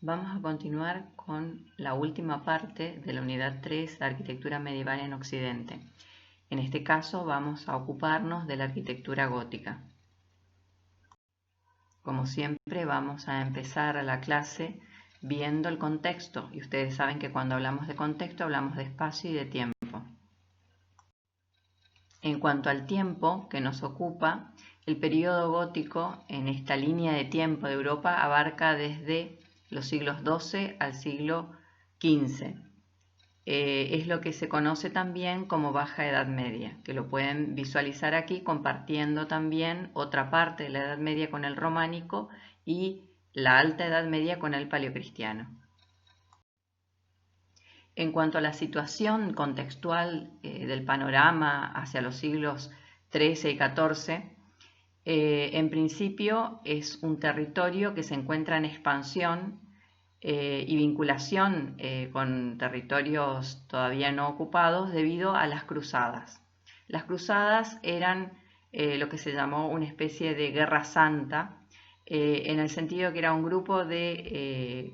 Vamos a continuar con la última parte de la unidad 3 de Arquitectura Medieval en Occidente. En este caso vamos a ocuparnos de la arquitectura gótica. Como siempre vamos a empezar la clase viendo el contexto, y ustedes saben que cuando hablamos de contexto hablamos de espacio y de tiempo. En cuanto al tiempo que nos ocupa, el período gótico en esta línea de tiempo de Europa abarca desde los siglos XII al siglo XV. Es lo que se conoce también como Baja Edad Media, que lo pueden visualizar aquí compartiendo también otra parte de la Edad Media con el románico y la Alta Edad Media con el paleocristiano. En cuanto a la situación contextual del panorama hacia los siglos XIII y XIV, en principio es un territorio que se encuentra en expansión y vinculación con territorios todavía no ocupados debido a las cruzadas. Las cruzadas eran lo que se llamó una especie de guerra santa, en el sentido que era un grupo de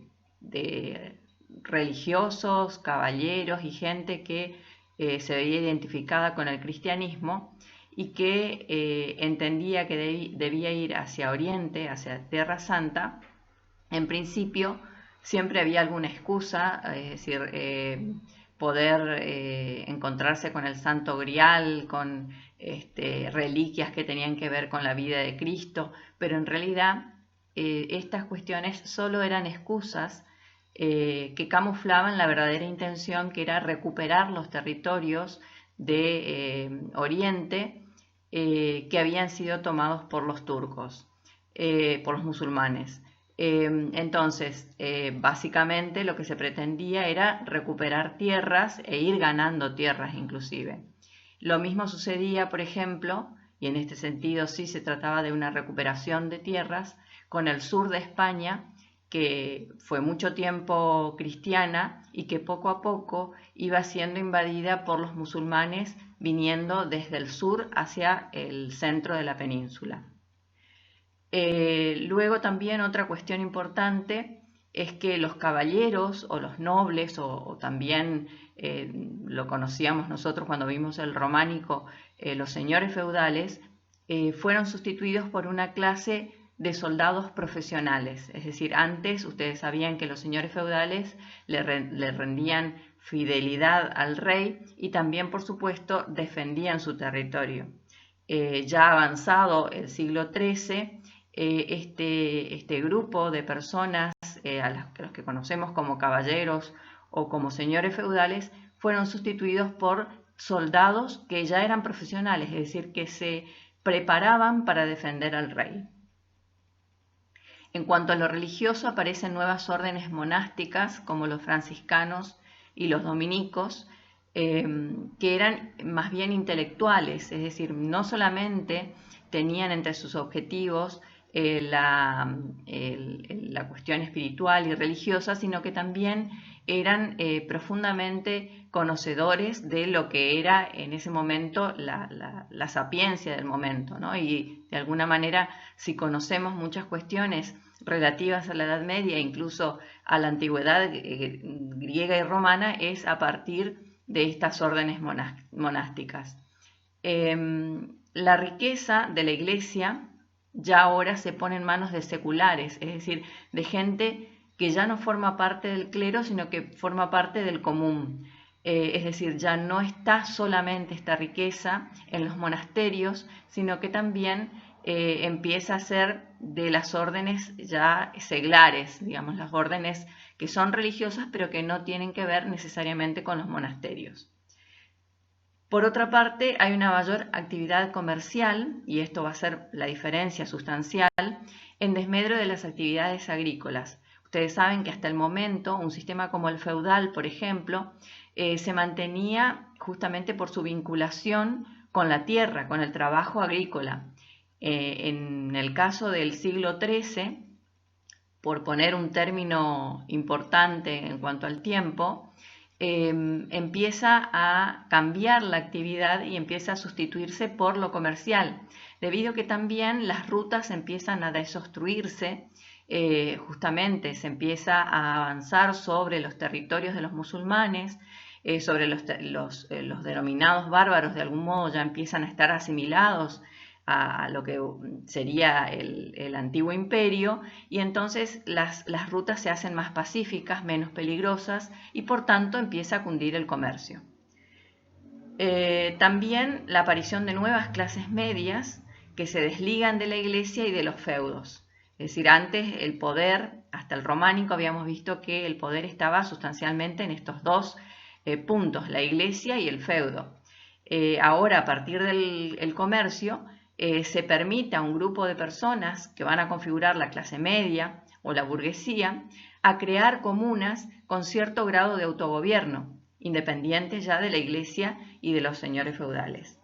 religiosos, caballeros y gente que se veía identificada con el cristianismo y que entendía que debía ir hacia Oriente, hacia Tierra Santa. En principio siempre había alguna excusa, es decir, poder encontrarse con el Santo Grial, con reliquias que tenían que ver con la vida de Cristo, pero en realidad estas cuestiones solo eran excusas que camuflaban la verdadera intención, que era recuperar los territorios de Oriente que habían sido tomados por los turcos, por los musulmanes. Entonces, básicamente lo que se pretendía era recuperar tierras e ir ganando tierras inclusive. Lo mismo sucedía, por ejemplo, y en este sentido sí se trataba de una recuperación de tierras, con el sur de España, que fue mucho tiempo cristiana y que poco a poco iba siendo invadida por los musulmanes viniendo desde el sur hacia el centro de la península. Luego también otra cuestión importante es que los caballeros o los nobles, o también lo conocíamos nosotros cuando vimos el románico, los señores feudales, fueron sustituidos por una clase de soldados profesionales. Es decir, antes ustedes sabían que los señores feudales le rendían fidelidad al rey y también, por supuesto, defendían su territorio. Ya avanzado el siglo XIII, este grupo de personas, a los que conocemos como caballeros o como señores feudales, fueron sustituidos por soldados que ya eran profesionales, es decir, que se preparaban para defender al rey. En cuanto a lo religioso, aparecen nuevas órdenes monásticas como los franciscanos y los dominicos, que eran más bien intelectuales, es decir, no solamente tenían entre sus objetivos la cuestión espiritual y religiosa, sino que también eran profundamente conocedores de lo que era en ese momento la sapiencia del momento, ¿no? Y de alguna manera, si conocemos muchas cuestiones relativas a la Edad Media, incluso a la antigüedad griega y romana, es a partir de estas órdenes monásticas. La riqueza de la iglesia ya ahora se pone en manos de seculares, es decir, de gente que ya no forma parte del clero, sino que forma parte del común. Es decir, ya no está solamente esta riqueza en los monasterios, sino que también empieza a ser de las órdenes ya seglares, digamos, las órdenes que son religiosas pero que no tienen que ver necesariamente con los monasterios. Por otra parte, hay una mayor actividad comercial, y esto va a ser la diferencia sustancial, en desmedro de las actividades agrícolas. Ustedes saben que hasta el momento un sistema como el feudal, por ejemplo, se mantenía justamente por su vinculación con la tierra, con el trabajo agrícola. En el caso del siglo XIII, por poner un término importante en cuanto al tiempo, empieza a cambiar la actividad y empieza a sustituirse por lo comercial, debido a que también las rutas empiezan a desobstruirse justamente se empieza a avanzar sobre los territorios de los musulmanes, sobre los denominados bárbaros, de algún modo ya empiezan a estar asimilados a lo que sería el antiguo imperio, y entonces las rutas se hacen más pacíficas, menos peligrosas, y por tanto empieza a cundir el comercio. También la aparición de nuevas clases medias que se desligan de la iglesia y de los feudos. Es decir, antes el poder, hasta el románico habíamos visto que el poder estaba sustancialmente en estos dos puntos, la iglesia y el feudo. Ahora, a partir del comercio, se permite a un grupo de personas que van a configurar la clase media o la burguesía a crear comunas con cierto grado de autogobierno, independientes ya de la iglesia y de los señores feudales.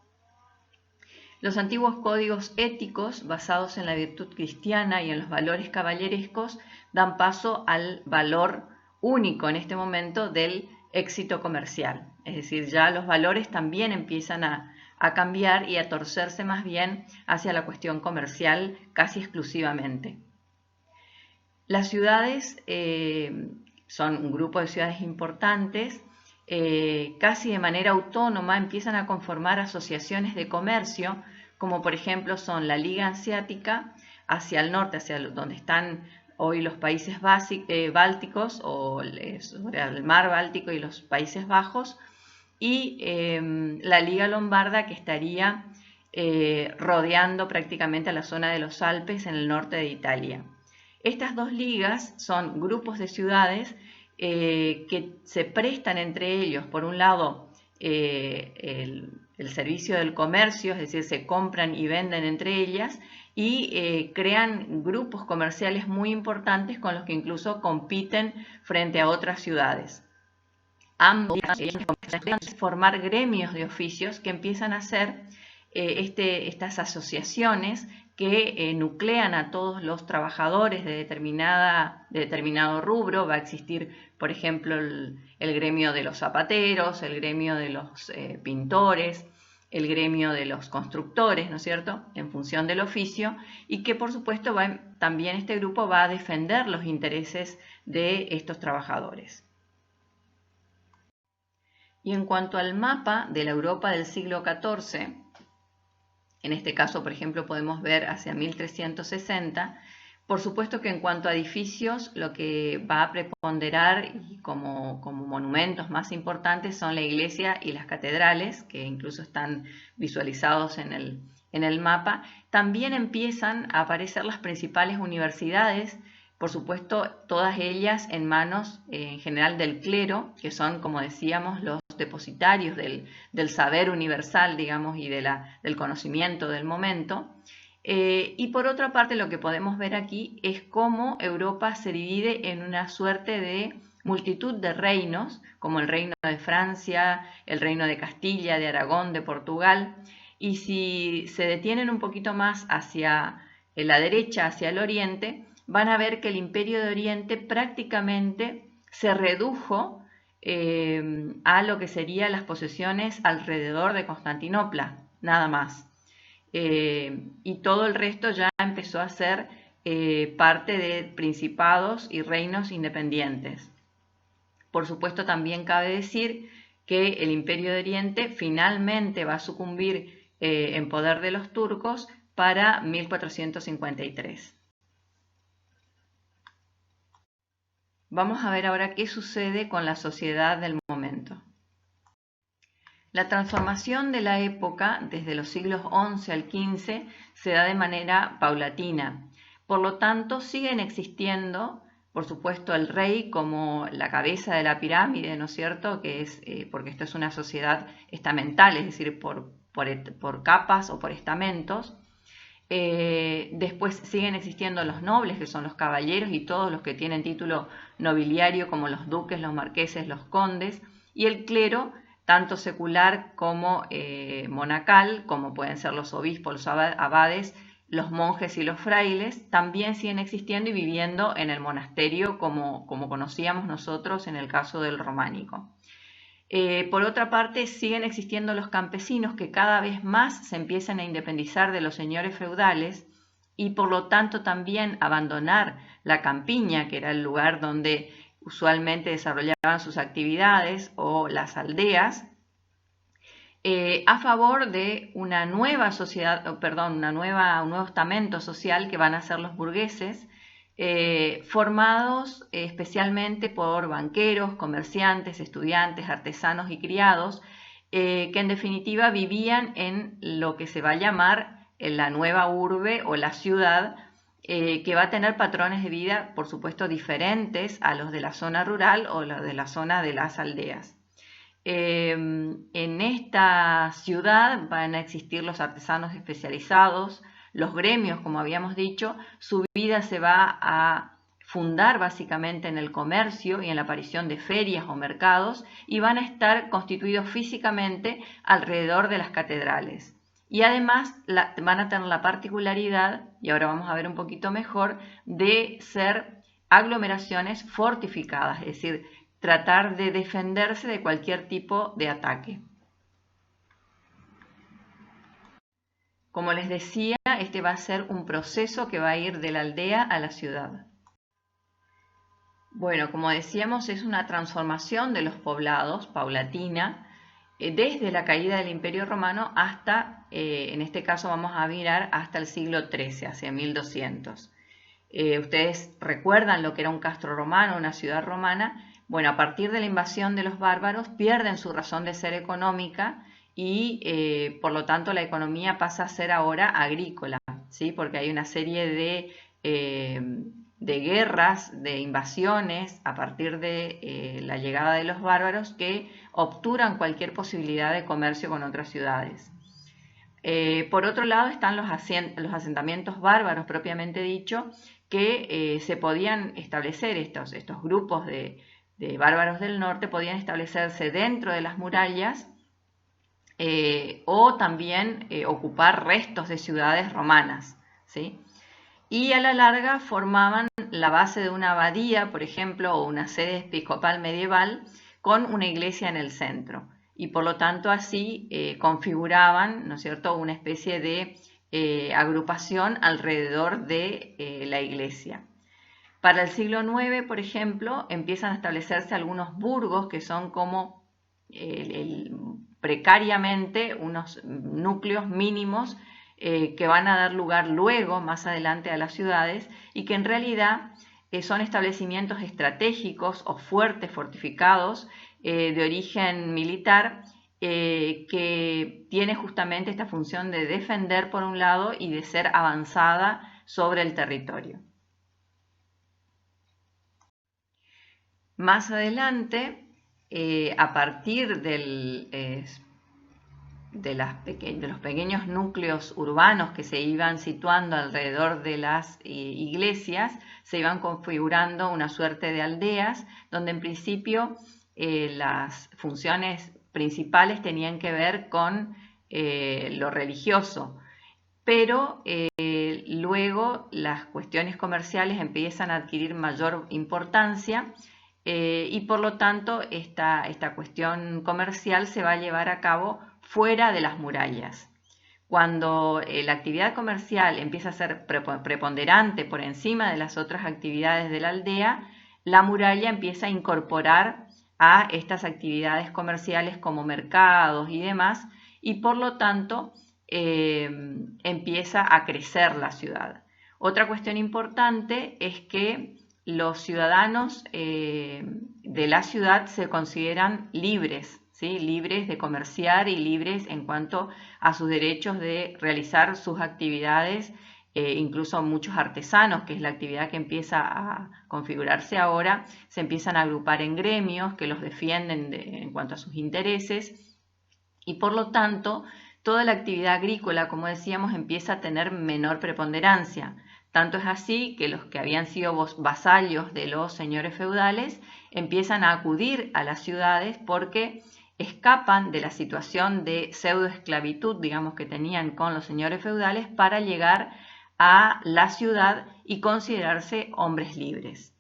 Los antiguos códigos éticos, basados en la virtud cristiana y en los valores caballerescos, dan paso al valor único en este momento del éxito comercial. Es decir, ya los valores también empiezan a cambiar y a torcerse más bien hacia la cuestión comercial casi exclusivamente. Las ciudades son un grupo de ciudades importantes, casi de manera autónoma empiezan a conformar asociaciones de comercio, como por ejemplo son la Liga Hanseática hacia el norte, hacia donde están hoy los países bálticos, o sobre el mar Báltico y los Países Bajos, y la Liga Lombarda, que estaría rodeando prácticamente a la zona de los Alpes en el norte de Italia. Estas dos ligas son grupos de ciudades que se prestan entre ellos, por un lado, el servicio del comercio, es decir, se compran y venden entre ellas, y crean grupos comerciales muy importantes con los que incluso compiten frente a otras ciudades. Ambos empiezan a formar gremios de oficios que empiezan a hacer estas asociaciones que nuclean a todos los trabajadores de determinado rubro. Va a existir, por ejemplo, el gremio de los zapateros, el gremio de los pintores, el gremio de los constructores, ¿no es cierto?, en función del oficio, y que por supuesto también este grupo va a defender los intereses de estos trabajadores. Y en cuanto al mapa de la Europa del siglo XIV, en este caso, por ejemplo, podemos ver hacia 1360, por supuesto que en cuanto a edificios, lo que va a preponderar y como monumentos más importantes son la iglesia y las catedrales, que incluso están visualizados en el mapa. También empiezan a aparecer las principales universidades, por supuesto, todas ellas en manos en general del clero, que son, como decíamos, los depositarios del saber universal, digamos, y del conocimiento del momento. Y por otra parte, lo que podemos ver aquí es cómo Europa se divide en una suerte de multitud de reinos, como el reino de Francia, el reino de Castilla, de Aragón, de Portugal, y si se detienen un poquito más hacia la derecha, hacia el oriente, van a ver que el Imperio de Oriente prácticamente se redujo a lo que serían las posesiones alrededor de Constantinopla, nada más. Y todo el resto ya empezó a ser parte de principados y reinos independientes. Por supuesto, también cabe decir que el Imperio de Oriente finalmente va a sucumbir en poder de los turcos para 1453. Vamos a ver ahora qué sucede con la sociedad del momento. La transformación de la época, desde los siglos XI al XV, se da de manera paulatina. Por lo tanto, siguen existiendo, por supuesto, el rey como la cabeza de la pirámide, ¿no es cierto?, que es, porque esto es una sociedad estamental, es decir, por capas o por estamentos. Después siguen existiendo los nobles, que son los caballeros y todos los que tienen título nobiliario, como los duques, los marqueses, los condes, y el clero, tanto secular como monacal, como pueden ser los obispos, los abades, los monjes y los frailes, también siguen existiendo y viviendo en el monasterio como conocíamos nosotros en el caso del románico. Por otra parte, siguen existiendo los campesinos que cada vez más se empiezan a independizar de los señores feudales y por lo tanto también abandonar la campiña, que era el lugar donde usualmente desarrollaban sus actividades, o las aldeas, a favor de una nueva sociedad, perdón, un nuevo estamento social que van a ser los burgueses, formados especialmente por banqueros, comerciantes, estudiantes, artesanos y criados, que en definitiva vivían en lo que se va a llamar la nueva urbe o la ciudad, que va a tener patrones de vida, por supuesto, diferentes a los de la zona rural o los de la zona de las aldeas. En esta ciudad van a existir los artesanos especializados, los gremios, como habíamos dicho. Su vida se va a fundar básicamente en el comercio y en la aparición de ferias o mercados, y van a estar constituidos físicamente alrededor de las catedrales. Y además van a tener la particularidad, y ahora vamos a ver un poquito mejor, de ser aglomeraciones fortificadas, es decir, tratar de defenderse de cualquier tipo de ataque. Como les decía, este va a ser un proceso que va a ir de la aldea a la ciudad. Bueno, como decíamos, es una transformación de los poblados paulatina, desde la caída del Imperio Romano hasta, en este caso vamos a mirar hasta el siglo XIII, hacia 1200. Ustedes recuerdan lo que era un castro romano, una ciudad romana. Bueno, a partir de la invasión de los bárbaros pierden su razón de ser económica y por lo tanto la economía pasa a ser ahora agrícola, ¿sí? Porque hay una serie de guerras, de invasiones a partir de la llegada de los bárbaros que obturan cualquier posibilidad de comercio con otras ciudades. Por otro lado están los asentamientos bárbaros propiamente dicho, que se podían establecer, estos grupos de bárbaros del norte podían establecerse dentro de las murallas, o también ocupar restos de ciudades romanas, ¿sí? Y a la larga formaban la base de una abadía, por ejemplo, o una sede episcopal medieval con una iglesia en el centro. Y por lo tanto así configuraban, ¿no es cierto?, una especie de agrupación alrededor de la iglesia. Para el siglo IX, por ejemplo, empiezan a establecerse algunos burgos que son como precariamente unos núcleos mínimos que van a dar lugar luego, más adelante, a las ciudades, y que en realidad son establecimientos estratégicos o fuertes, fortificados, de origen militar, que tiene justamente esta función de defender por un lado y de ser avanzada sobre el territorio. Más adelante, a partir de los pequeños núcleos urbanos que se iban situando alrededor de las iglesias, se iban configurando una suerte de aldeas, donde en principio las funciones principales tenían que ver con lo religioso, pero luego las cuestiones comerciales empiezan a adquirir mayor importancia, y por lo tanto esta cuestión comercial se va a llevar a cabo fuera de las murallas. Cuando la actividad comercial empieza a ser preponderante por encima de las otras actividades de la aldea, la muralla empieza a incorporar a estas actividades comerciales como mercados y demás, y por lo tanto empieza a crecer la ciudad. Otra cuestión importante es que los ciudadanos de la ciudad se consideran libres, ¿sí? Libres de comerciar y libres en cuanto a sus derechos de realizar sus actividades, incluso muchos artesanos, que es la actividad que empieza a configurarse ahora, se empiezan a agrupar en gremios que los defienden en cuanto a sus intereses, y por lo tanto toda la actividad agrícola, como decíamos, empieza a tener menor preponderancia. Tanto es así que los que habían sido vasallos de los señores feudales empiezan a acudir a las ciudades porque escapan de la situación de pseudoesclavitud, digamos, que tenían con los señores feudales, para llegar a la ciudad y considerarse hombres libres.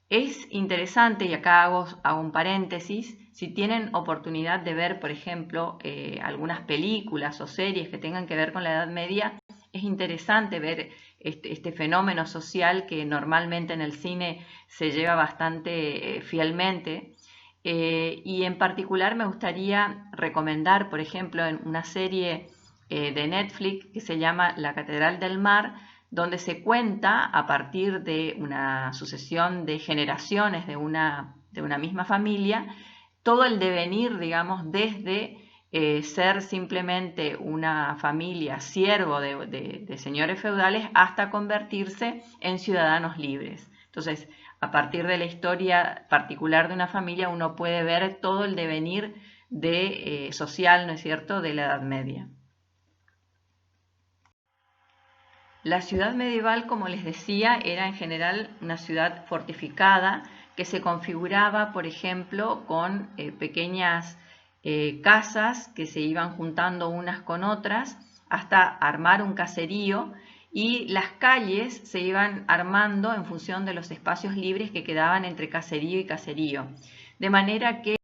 Es interesante, y acá hago un paréntesis, si tienen oportunidad de ver, por ejemplo, algunas películas o series que tengan que ver con la Edad Media, es interesante ver este fenómeno social que normalmente en el cine se lleva bastante fielmente. Y en particular me gustaría recomendar, por ejemplo, en una serie de Netflix que se llama La Catedral del Mar, donde se cuenta a partir de una sucesión de generaciones de una misma familia, todo el devenir, digamos, desde ser simplemente una familia siervo de señores feudales hasta convertirse en ciudadanos libres. Entonces, a partir de la historia particular de una familia, uno puede ver todo el devenir social, ¿no es cierto?, de la Edad Media. La ciudad medieval, como les decía, era en general una ciudad fortificada que se configuraba, por ejemplo, con pequeñas casas que se iban juntando unas con otras hasta armar un caserío, y las calles se iban armando en función de los espacios libres que quedaban entre caserío y caserío. De manera que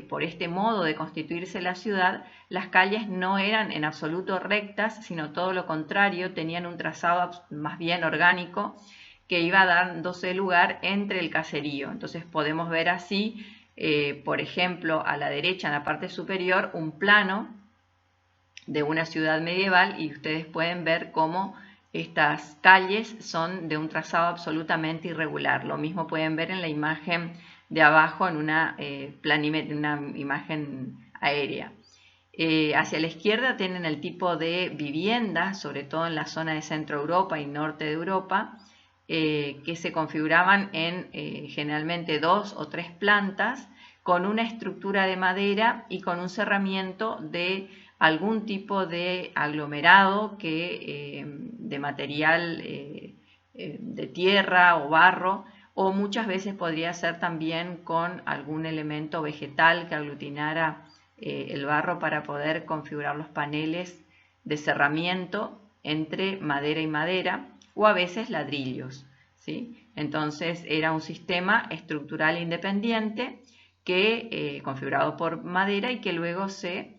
por este modo de constituirse la ciudad, las calles no eran en absoluto rectas, sino todo lo contrario, tenían un trazado más bien orgánico que iba dándose lugar entre el caserío. Entonces podemos ver así, por ejemplo, a la derecha en la parte superior, un plano de una ciudad medieval, y ustedes pueden ver cómo estas calles son de un trazado absolutamente irregular. Lo mismo pueden ver en la imagen de abajo, en una imagen aérea. Hacia la izquierda tienen el tipo de viviendas, sobre todo en la zona de Centro Europa y Norte de Europa, que se configuraban en generalmente 2 o 3 plantas, con una estructura de madera y con un cerramiento de algún tipo de aglomerado de material de tierra o barro, o muchas veces podría ser también con algún elemento vegetal que aglutinara el barro para poder configurar los paneles de cerramiento entre madera y madera, o a veces ladrillos, ¿sí? Entonces era un sistema estructural independiente configurado por madera, y que luego se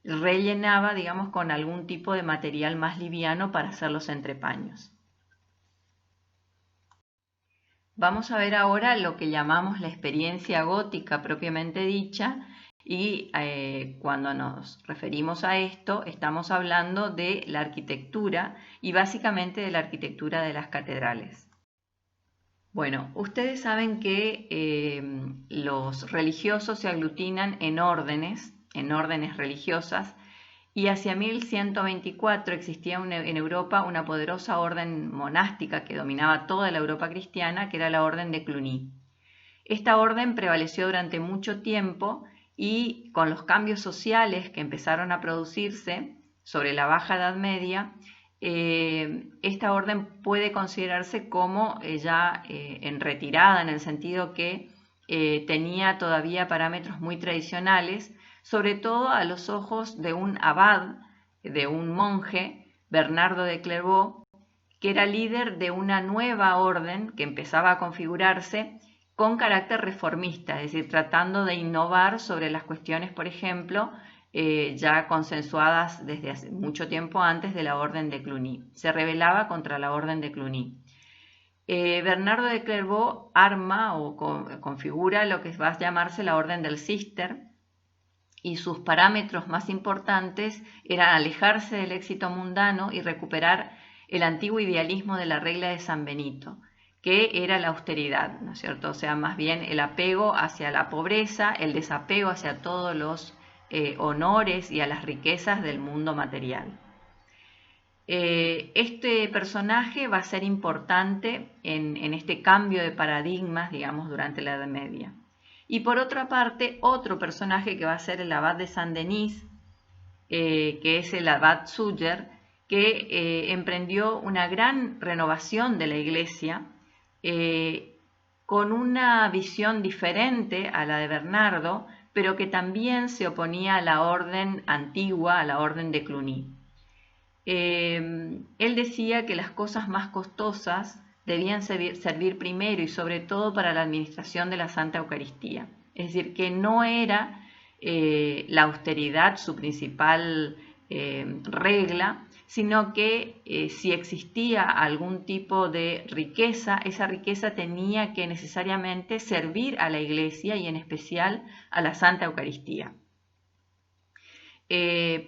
rellenaba, digamos, con algún tipo de material más liviano para hacer los entrepaños. Vamos a ver ahora lo que llamamos la experiencia gótica propiamente dicha, y cuando nos referimos a esto estamos hablando de la arquitectura, y básicamente de la arquitectura de las catedrales. Bueno, ustedes saben que los religiosos se aglutinan en órdenes religiosas, y hacia 1124 existía en Europa una poderosa orden monástica que dominaba toda la Europa cristiana, que era la Orden de Cluny. Esta orden prevaleció durante mucho tiempo, y con los cambios sociales que empezaron a producirse sobre la Baja Edad Media, esta orden puede considerarse como ya en retirada, en el sentido que tenía todavía parámetros muy tradicionales, sobre todo a los ojos de un abad, de un monje, Bernardo de Clairvaux, que era líder de una nueva orden que empezaba a configurarse con carácter reformista, es decir, tratando de innovar sobre las cuestiones, por ejemplo, ya consensuadas desde hace mucho tiempo antes de la Orden de Cluny. Se rebelaba contra la Orden de Cluny. Bernardo de Clairvaux arma o configura lo que va a llamarse la Orden del Cister, y sus parámetros más importantes eran alejarse del éxito mundano y recuperar el antiguo idealismo de la regla de San Benito, que era la austeridad, ¿no es cierto? O sea, más bien el apego hacia la pobreza, el desapego hacia todos los honores y a las riquezas del mundo material. Este personaje va a ser importante en este cambio de paradigmas, digamos, durante la Edad Media. Y por otra parte, otro personaje que va a ser el abad de Saint-Denis, que es el abad Suger, que emprendió una gran renovación de la iglesia, con una visión diferente a la de Bernardo, pero que también se oponía a la orden antigua, a la orden de Cluny. Él decía que las cosas más costosas debían servir primero y sobre todo para la administración de la Santa Eucaristía. Es decir, que no era la austeridad su principal regla, sino que si existía algún tipo de riqueza, esa riqueza tenía que necesariamente servir a la Iglesia y en especial a la Santa Eucaristía.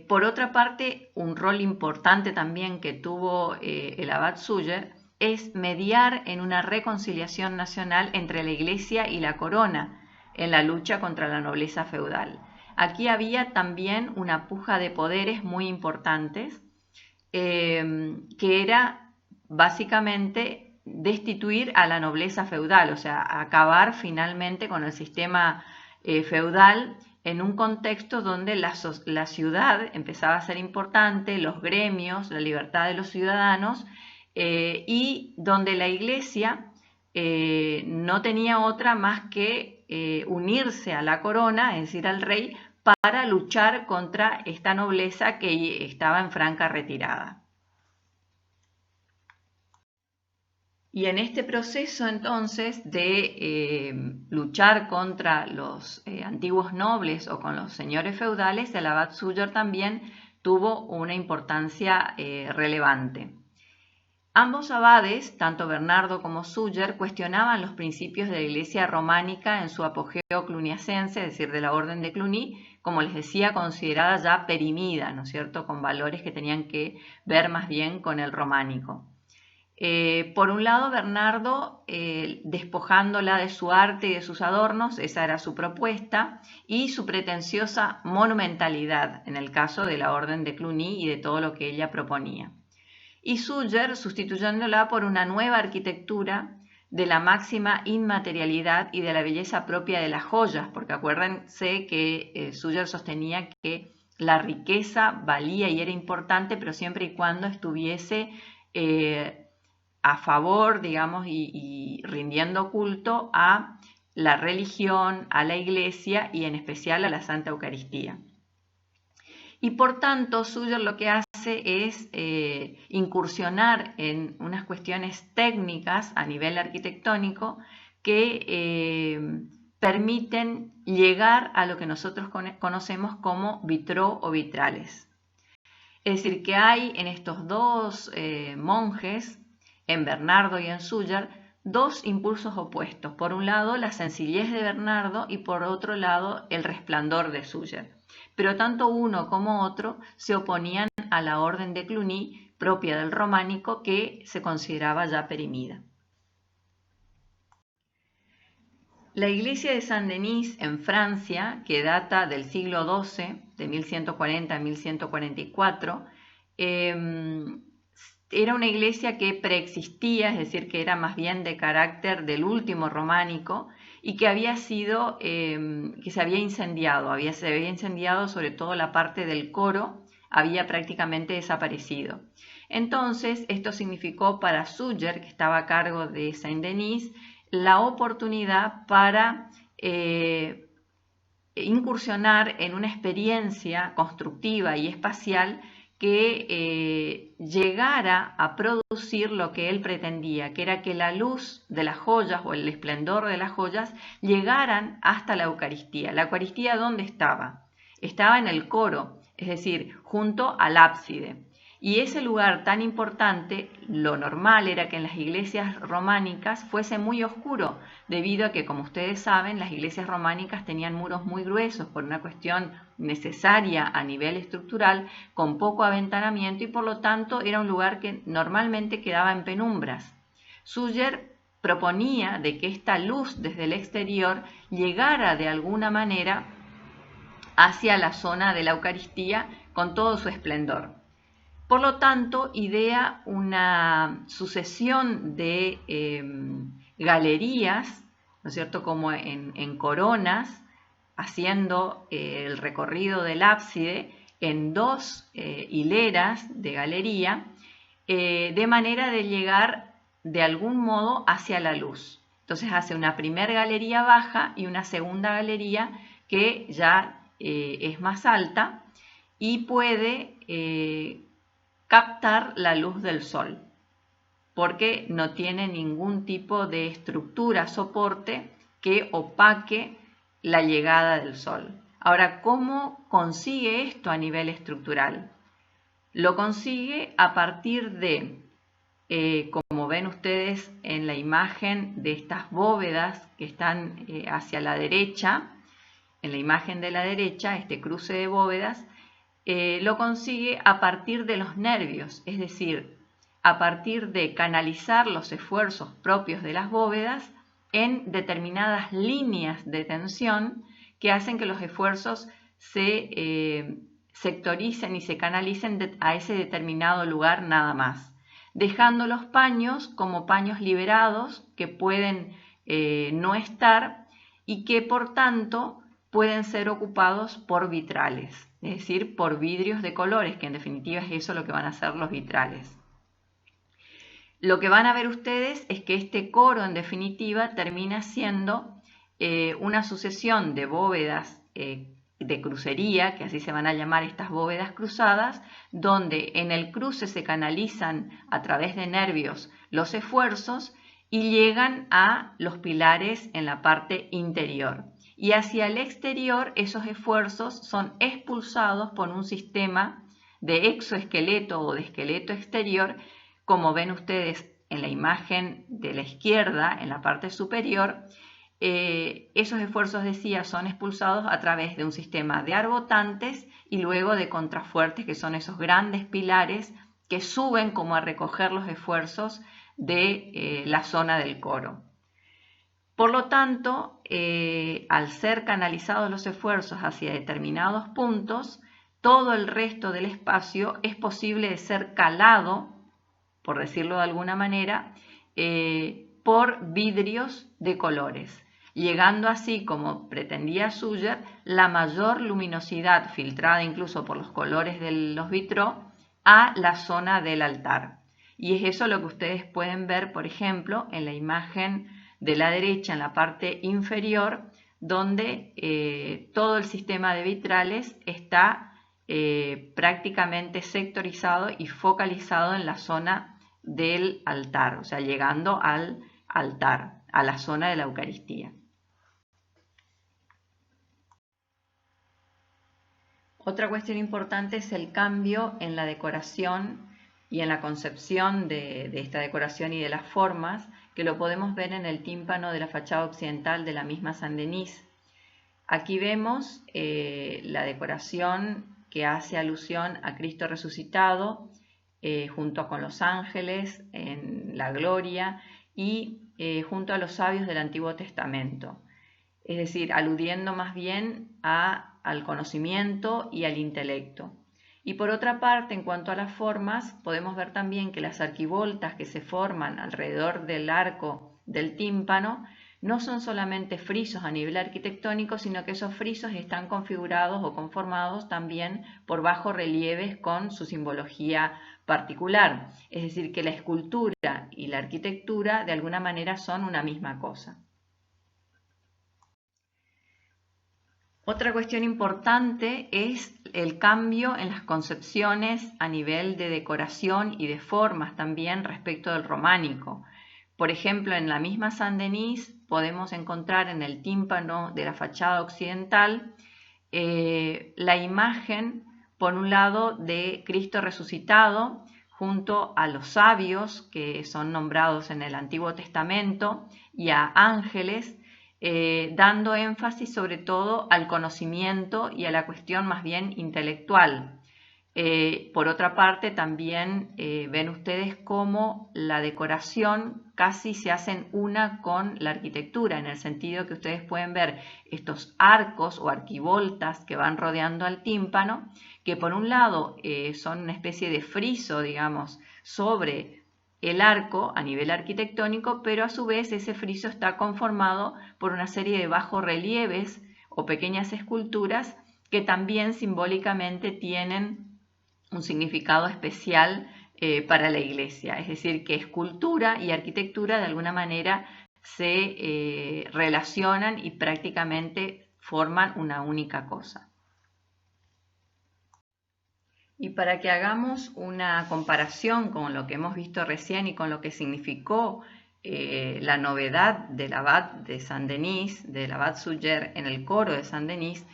Por otra parte, un rol importante también que tuvo el abad Súger es mediar en una reconciliación nacional entre la Iglesia y la corona en la lucha contra la nobleza feudal. Aquí había también una puja de poderes muy importantes, que era básicamente destituir a la nobleza feudal, o sea, acabar finalmente con el sistema feudal en un contexto donde la ciudad empezaba a ser importante, los gremios, la libertad de los ciudadanos, y donde la Iglesia no tenía otra más que unirse a la corona, es decir, al rey, para luchar contra esta nobleza que estaba en franca retirada. Y en este proceso entonces de luchar contra los antiguos nobles o con los señores feudales, el abad Súger también tuvo una importancia relevante. Ambos abades, tanto Bernardo como Súger, cuestionaban los principios de la Iglesia románica en su apogeo cluniacense, es decir, de la Orden de Cluny, como les decía, considerada ya perimida, ¿no es cierto?, con valores que tenían que ver más bien con el románico. Por un lado, Bernardo, despojándola de su arte y de sus adornos, esa era su propuesta, y su pretenciosa monumentalidad, en el caso de la Orden de Cluny y de todo lo que ella proponía. Y Súger sustituyéndola por una nueva arquitectura de la máxima inmaterialidad y de la belleza propia de las joyas, porque acuérdense que Súger sostenía que la riqueza valía y era importante, pero siempre y cuando estuviese a favor, digamos, y rindiendo culto a la religión, a la Iglesia y en especial a la Santa Eucaristía. Y por tanto, Súger lo que hace es incursionar en unas cuestiones técnicas a nivel arquitectónico que permiten llegar a lo que nosotros conocemos como vitraux o vitrales. Es decir, que hay en estos dos monjes, en Bernardo y en Súger, dos impulsos opuestos. Por un lado, la sencillez de Bernardo y por otro lado, el resplandor de Súger. Pero tanto uno como otro se oponían a la orden de Cluny, propia del románico, que se consideraba ya perimida. La iglesia de Saint-Denis en Francia, que data del siglo XII, de 1140 a 1144, era una iglesia que preexistía, es decir, que era más bien de carácter del último románico y que había sido, que se había incendiado, se había incendiado sobre todo la parte del coro, había prácticamente desaparecido. Entonces, esto significó para Súger, que estaba a cargo de Saint-Denis, la oportunidad para incursionar en una experiencia constructiva y espacial que llegara a producir lo que él pretendía, que era que la luz de las joyas o el esplendor de las joyas llegaran hasta la Eucaristía. ¿La Eucaristía dónde estaba? Estaba en el coro, es decir, junto al ábside. Y ese lugar tan importante, lo normal era que en las iglesias románicas fuese muy oscuro, debido a que, como ustedes saben, las iglesias románicas tenían muros muy gruesos por una cuestión necesaria a nivel estructural, con poco aventanamiento y por lo tanto era un lugar que normalmente quedaba en penumbras. Súger proponía de que esta luz desde el exterior llegara de alguna manera hacia la zona de la Eucaristía con todo su esplendor. Por lo tanto, idea una sucesión de galerías, ¿no es cierto?, como en coronas, haciendo el recorrido del ábside en dos hileras de galería, de manera de llegar de algún modo hacia la luz. Entonces hace una primera galería baja y una segunda galería que ya es más alta y puede captar la luz del sol, porque no tiene ningún tipo de estructura, soporte que opaque la llegada del sol. Ahora, ¿cómo consigue esto a nivel estructural? Lo consigue a partir de, como ven ustedes en la imagen, de estas bóvedas que están hacia la derecha. En la imagen de la derecha, este cruce de bóvedas, lo consigue a partir de los nervios, es decir, a partir de canalizar los esfuerzos propios de las bóvedas en determinadas líneas de tensión que hacen que los esfuerzos se sectoricen y se canalicen a ese determinado lugar nada más, dejando los paños como paños liberados que pueden no estar y que por tanto pueden ser ocupados por vitrales, es decir, por vidrios de colores, que en definitiva es eso lo que van a hacer los vitrales. Lo que van a ver ustedes es que este coro en definitiva termina siendo una sucesión de bóvedas de crucería, que así se van a llamar estas bóvedas cruzadas, donde en el cruce se canalizan a través de nervios los esfuerzos y llegan a los pilares en la parte interior. Y hacia el exterior esos esfuerzos son expulsados por un sistema de exoesqueleto o de esqueleto exterior, como ven ustedes en la imagen de la izquierda, en la parte superior. Esos esfuerzos, decía, son expulsados a través de un sistema de arbotantes y luego de contrafuertes, que son esos grandes pilares que suben como a recoger los esfuerzos de la zona del coro. Por lo tanto, al ser canalizados los esfuerzos hacia determinados puntos, todo el resto del espacio es posible de ser calado, por decirlo de alguna manera, por vidrios de colores, llegando así, como pretendía Suger, la mayor luminosidad filtrada incluso por los colores de los vitraux a la zona del altar. Y es eso lo que ustedes pueden ver, por ejemplo, en la imagen de la derecha, en la parte inferior, donde todo el sistema de vitrales está prácticamente sectorizado y focalizado en la zona del altar, o sea, llegando al altar, a la zona de la Eucaristía. Otra cuestión importante es el cambio en la decoración y en la concepción de esta decoración y de las formas, que lo podemos ver en el tímpano de la fachada occidental de la misma Saint-Denis. Aquí vemos la decoración que hace alusión a Cristo resucitado, junto con los ángeles en la gloria y junto a los sabios del Antiguo Testamento, es decir, aludiendo más bien al conocimiento y al intelecto. Y por otra parte, en cuanto a las formas, podemos ver también que las arquivoltas que se forman alrededor del arco del tímpano no son solamente frisos a nivel arquitectónico, sino que esos frisos están configurados o conformados también por bajorrelieves con su simbología particular. Es decir, que la escultura y la arquitectura de alguna manera son una misma cosa. Otra cuestión importante es el cambio en las concepciones a nivel de decoración y de formas también respecto del románico. Por ejemplo, en la misma Saint-Denis podemos encontrar en el tímpano de la fachada occidental la imagen, por un lado, de Cristo resucitado junto a los sabios que son nombrados en el Antiguo Testamento y a ángeles, dando énfasis sobre todo al conocimiento y a la cuestión más bien intelectual. Por otra parte, también ven ustedes cómo la decoración casi se hacen una con la arquitectura, en el sentido que ustedes pueden ver estos arcos o arquivoltas que van rodeando al tímpano, que por un lado son una especie de friso, digamos, sobre el arco a nivel arquitectónico, pero a su vez ese friso está conformado por una serie de bajorrelieves o pequeñas esculturas que también simbólicamente tienen un significado especial para la iglesia. Es decir, que escultura y arquitectura de alguna manera se relacionan y prácticamente forman una única cosa. Y para que hagamos una comparación con lo que hemos visto recién y con lo que significó la novedad del abad de Saint-Denis, del abad Suger en el coro de Saint-Denis,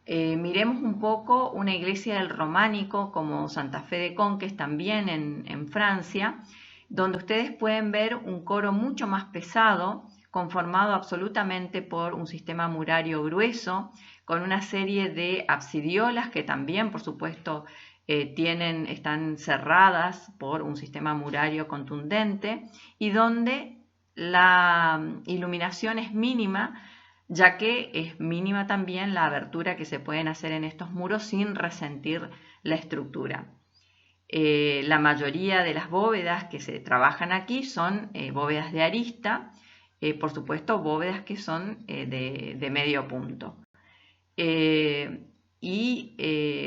Miremos un poco una iglesia del románico como Santa Fe de Conques, también en Francia, donde ustedes pueden ver un coro mucho más pesado, conformado absolutamente por un sistema murario grueso, con una serie de absidiolas que también, por supuesto, están cerradas por un sistema murario contundente y donde la iluminación es mínima, ya que es mínima también la abertura que se pueden hacer en estos muros sin resentir la estructura. La mayoría de las bóvedas que se trabajan aquí son bóvedas de arista, por supuesto bóvedas que son de medio punto.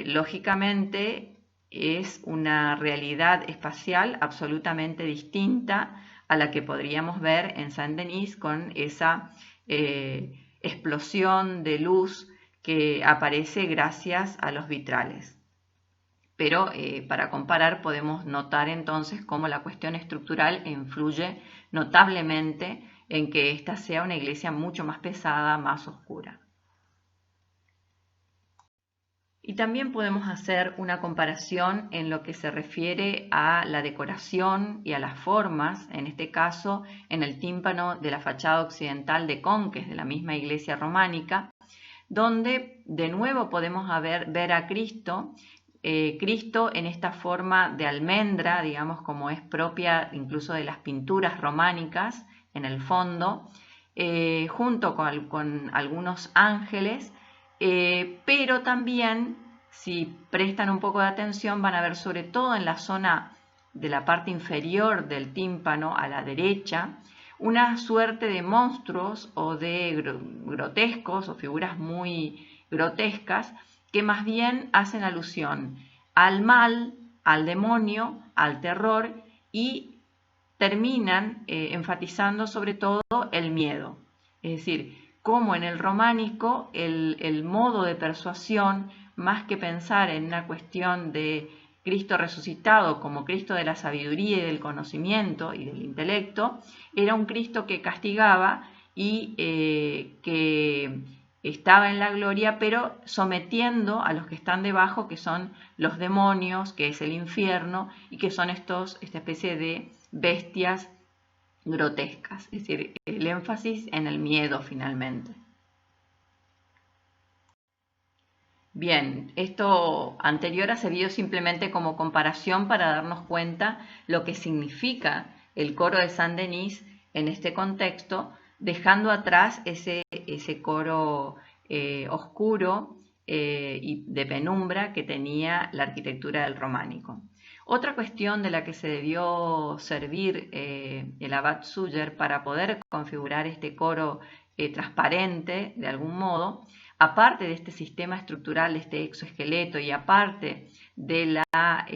Lógicamente es una realidad espacial absolutamente distinta a la que podríamos ver en Saint-Denis con esa explosión de luz que aparece gracias a los vitrales. Pero para comparar podemos notar entonces cómo la cuestión estructural influye notablemente en que esta sea una iglesia mucho más pesada, más oscura. Y también podemos hacer una comparación en lo que se refiere a la decoración y a las formas, en este caso en el tímpano de la fachada occidental de Conques, de la misma iglesia románica, donde de nuevo podemos ver a Cristo, Cristo en esta forma de almendra, digamos como es propia incluso de las pinturas románicas en el fondo, junto con algunos ángeles, pero también si prestan un poco de atención van a ver sobre todo en la zona de la parte inferior del tímpano a la derecha una suerte de monstruos o de grotescos o figuras muy grotescas que más bien hacen alusión al mal, al demonio, al terror y terminan enfatizando sobre todo el miedo. Es decir, como en el románico el modo de persuasión, más que pensar en una cuestión de Cristo resucitado como Cristo de la sabiduría y del conocimiento y del intelecto, era un Cristo que castigaba y que estaba en la gloria, pero sometiendo a los que están debajo, que son los demonios, que es el infierno, y que son esta especie de bestias grotescas, es decir, el énfasis en el miedo finalmente. Bien, esto anterior ha servido simplemente como comparación para darnos cuenta lo que significa el coro de Saint-Denis en este contexto, dejando atrás ese coro oscuro y de penumbra que tenía la arquitectura del románico. Otra cuestión de la que se debió servir el abad Suger para poder configurar este coro transparente de algún modo, aparte de este sistema estructural, de este exoesqueleto y aparte de la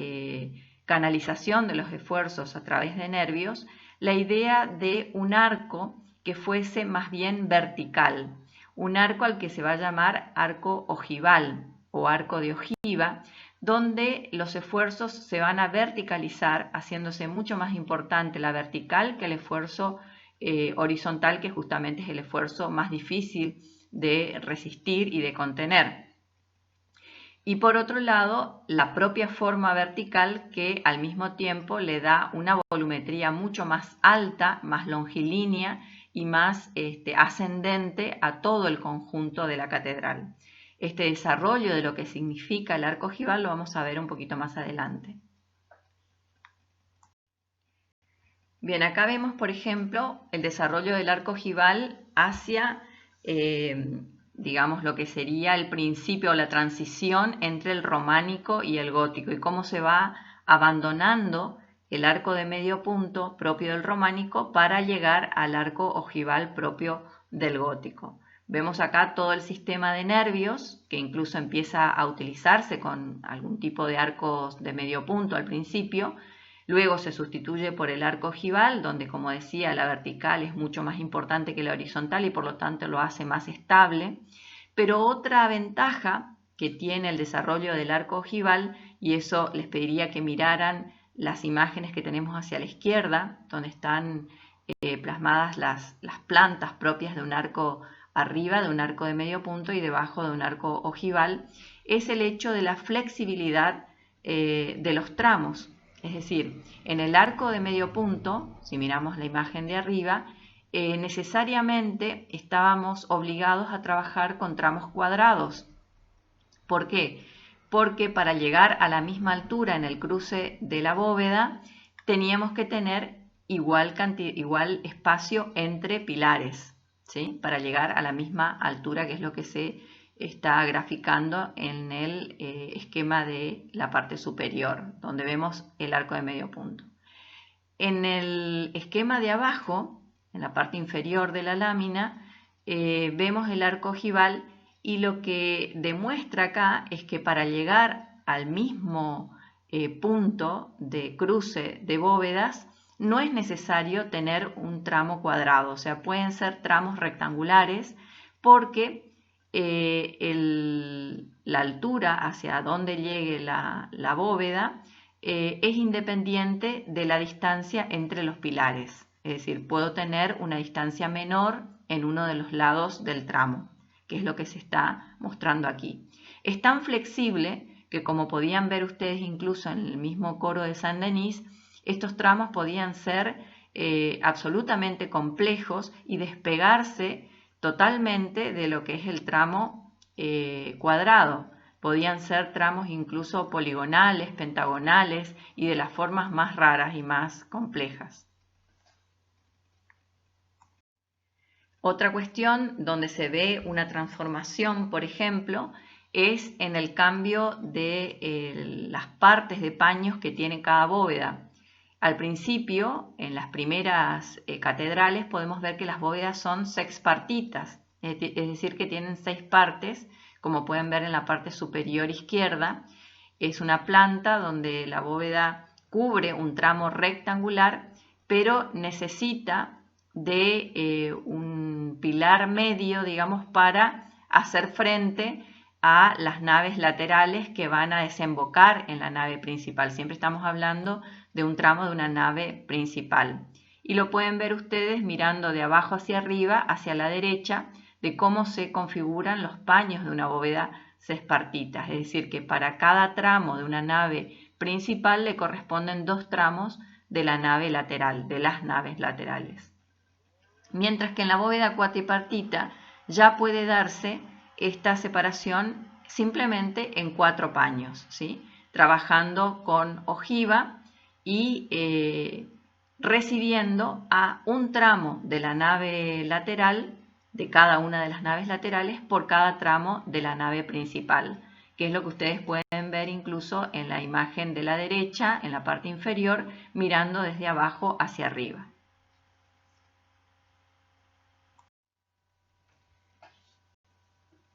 canalización de los esfuerzos a través de nervios, la idea de un arco que fuese más bien vertical, un arco al que se va a llamar arco ojival o arco de ojiva, donde los esfuerzos se van a verticalizar, haciéndose mucho más importante la vertical que el esfuerzo horizontal, que justamente es el esfuerzo más difícil de resistir y de contener. Y por otro lado, la propia forma vertical que al mismo tiempo le da una volumetría mucho más alta, más longilínea y más ascendente a todo el conjunto de la catedral. Este desarrollo de lo que significa el arco ojival lo vamos a ver un poquito más adelante. Bien, acá vemos, por ejemplo, el desarrollo del arco ojival hacia, digamos, lo que sería el principio o la transición entre el románico y el gótico y cómo se va abandonando el arco de medio punto propio del románico para llegar al arco ojival propio del gótico. Vemos acá todo el sistema de nervios que incluso empieza a utilizarse con algún tipo de arcos de medio punto al principio. Luego se sustituye por el arco ojival, donde, como decía, la vertical es mucho más importante que la horizontal y por lo tanto lo hace más estable. Pero otra ventaja que tiene el desarrollo del arco ojival, y eso les pediría que miraran las imágenes que tenemos hacia la izquierda, donde están plasmadas las plantas propias de un arco arriba de un arco de medio punto y debajo de un arco ojival, es el hecho de la flexibilidad de los tramos. Es decir, en el arco de medio punto, si miramos la imagen de arriba, necesariamente estábamos obligados a trabajar con tramos cuadrados. ¿Por qué? Porque para llegar a la misma altura en el cruce de la bóveda teníamos que tener igual espacio entre pilares, ¿sí? Para llegar a la misma altura, que es lo que se está graficando en el esquema de la parte superior, donde vemos el arco de medio punto. En el esquema de abajo, en la parte inferior de la lámina, vemos el arco ojival, y lo que demuestra acá es que para llegar al mismo punto de cruce de bóvedas no es necesario tener un tramo cuadrado, o sea, pueden ser tramos rectangulares, porque la altura hacia donde llegue la bóveda es independiente de la distancia entre los pilares. Es decir, puedo tener una distancia menor en uno de los lados del tramo, que es lo que se está mostrando aquí. Es tan flexible que, como podían ver ustedes incluso en el mismo coro de Saint-Denis, estos tramos podían ser absolutamente complejos y despegarse totalmente de lo que es el tramo cuadrado. Podían ser tramos incluso poligonales, pentagonales y de las formas más raras y más complejas. Otra cuestión donde se ve una transformación, por ejemplo, es en el cambio de las partes de paños que tiene cada bóveda. Al principio, en las primeras catedrales, podemos ver que las bóvedas son sexpartitas, es decir, que tienen 6 partes, como pueden ver en la parte superior izquierda. Es una planta donde la bóveda cubre un tramo rectangular, pero necesita de un pilar medio, digamos, para hacer frente a las naves laterales que van a desembocar en la nave principal. Siempre estamos hablando de un tramo de una nave principal. Y lo pueden ver ustedes mirando de abajo hacia arriba, hacia la derecha, de cómo se configuran los paños de una bóveda sexpartita. Es decir, que para cada tramo de una nave principal le corresponden 2 tramos de la nave lateral, de las naves laterales. Mientras que en la bóveda cuatripartita ya puede darse esta separación simplemente en 4 paños, ¿sí? Trabajando con ojiva y recibiendo a un tramo de la nave lateral, de cada una de las naves laterales, por cada tramo de la nave principal, que es lo que ustedes pueden ver incluso en la imagen de la derecha, en la parte inferior, mirando desde abajo hacia arriba.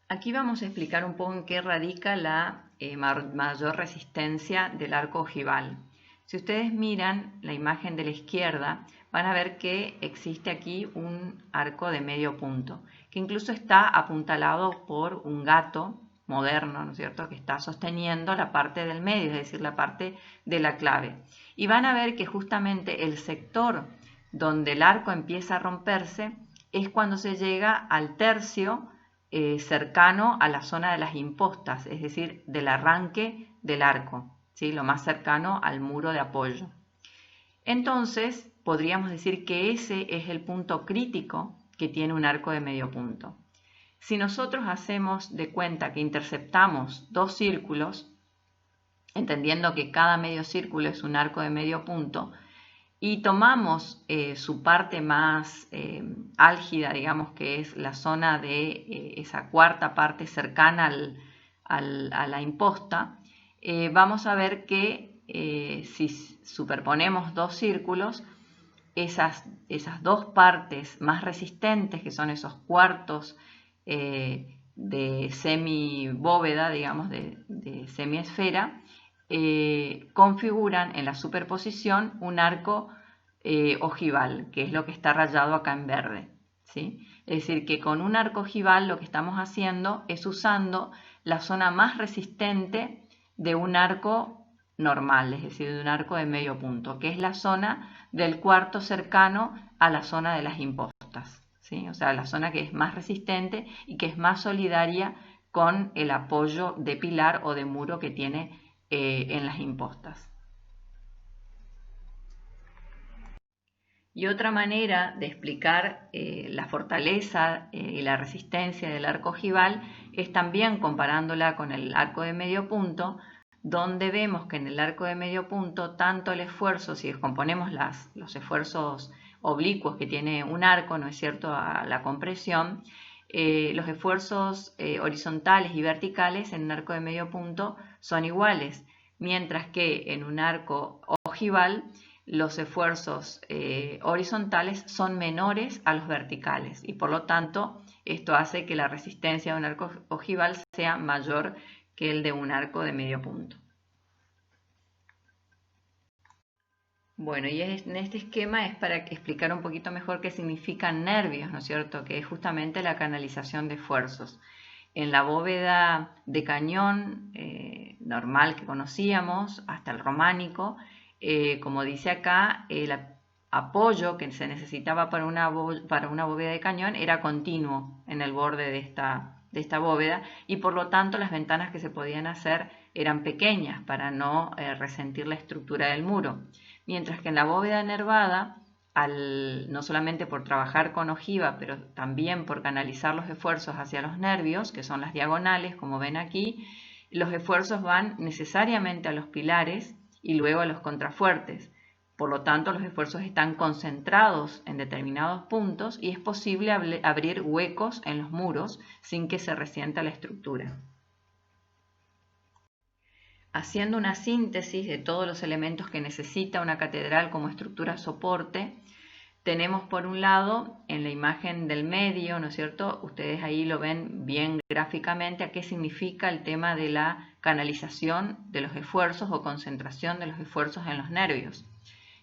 Aquí vamos a explicar un poco en qué radica la mayor resistencia del arco ojival. Si ustedes miran la imagen de la izquierda, van a ver que existe aquí un arco de medio punto, que incluso está apuntalado por un gato moderno, ¿no es cierto?, que está sosteniendo la parte del medio, es decir, la parte de la clave. Y van a ver que justamente el sector donde el arco empieza a romperse es cuando se llega al tercio cercano a la zona de las impostas, es decir, del arranque del arco, ¿sí? Lo más cercano al muro de apoyo. Entonces, podríamos decir que ese es el punto crítico que tiene un arco de medio punto. Si nosotros hacemos de cuenta que interceptamos 2 círculos, entendiendo que cada medio círculo es un arco de medio punto, y tomamos su parte más álgida, digamos, que es la zona de esa cuarta parte cercana a la imposta, vamos a ver que si superponemos 2 círculos, esas 2 partes más resistentes, que son esos cuartos de semibóveda, digamos, de semiesfera, configuran en la superposición un arco ojival, que es lo que está rayado acá en verde, ¿sí? Es decir, que con un arco ojival lo que estamos haciendo es usando la zona más resistente de un arco normal, es decir, de un arco de medio punto, que es la zona del cuarto cercano a la zona de las impostas, ¿sí? O sea, la zona que es más resistente y que es más solidaria con el apoyo de pilar o de muro que tiene en las impostas. Y otra manera de explicar la fortaleza y la resistencia del arco ojival es también comparándola con el arco de medio punto, donde vemos que en el arco de medio punto tanto el esfuerzo, si descomponemos los esfuerzos oblicuos que tiene un arco, ¿no es cierto?, a la compresión, los esfuerzos horizontales y verticales en un arco de medio punto son iguales, mientras que en un arco ojival los esfuerzos horizontales son menores a los verticales y por lo tanto esto hace que la resistencia de un arco ojival sea mayor que el de un arco de medio punto. Bueno, y en este esquema es para explicar un poquito mejor qué significan nervios, ¿no es cierto? Que es justamente la canalización de esfuerzos. En la bóveda de cañón normal que conocíamos, hasta el románico, como dice acá, el apoyo que se necesitaba para una bóveda de cañón era continuo en el borde de esta bóveda y por lo tanto las ventanas que se podían hacer eran pequeñas para no resentir la estructura del muro. Mientras que en la bóveda nervada, no solamente por trabajar con ojiva, pero también por canalizar los esfuerzos hacia los nervios, que son las diagonales, como ven aquí, los esfuerzos van necesariamente a los pilares y luego a los contrafuertes. Por lo tanto, los esfuerzos están concentrados en determinados puntos y es posible abrir huecos en los muros sin que se resienta la estructura. Haciendo una síntesis de todos los elementos que necesita una catedral como estructura soporte, tenemos por un lado en la imagen del medio, ¿no es cierto? Ustedes ahí lo ven bien gráficamente a qué significa el tema de la canalización de los esfuerzos o concentración de los esfuerzos en los nervios,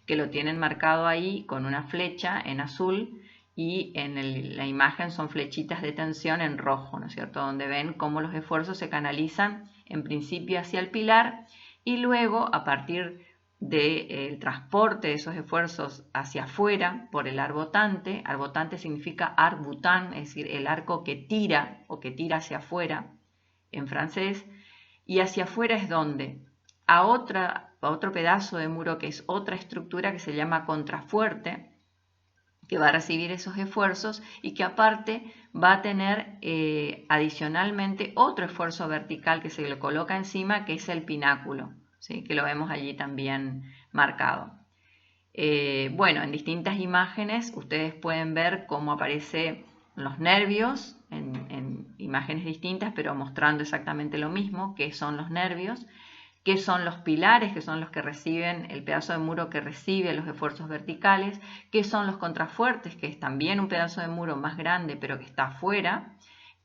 que lo tienen marcado ahí con una flecha en azul y en la imagen son flechitas de tensión en rojo, ¿no es cierto? Donde ven cómo los esfuerzos se canalizan en principio hacia el pilar y luego a partir del transporte de esos esfuerzos hacia afuera por el arbotante. Arbotante significa arc-boutant, es decir, el arco que tira o que tira hacia afuera en francés. Y hacia afuera es donde a otro pedazo de muro que es otra estructura que se llama contrafuerte, que va a recibir esos esfuerzos y que aparte va a tener adicionalmente otro esfuerzo vertical que se le coloca encima, que es el pináculo, ¿sí? Que lo vemos allí también marcado. Bueno, en distintas imágenes ustedes pueden ver cómo aparecen los nervios en imágenes distintas, pero mostrando exactamente lo mismo, que son los nervios, que son los pilares, que son los que reciben, el pedazo de muro que recibe los esfuerzos verticales, que son los contrafuertes, que es también un pedazo de muro más grande, pero que está afuera,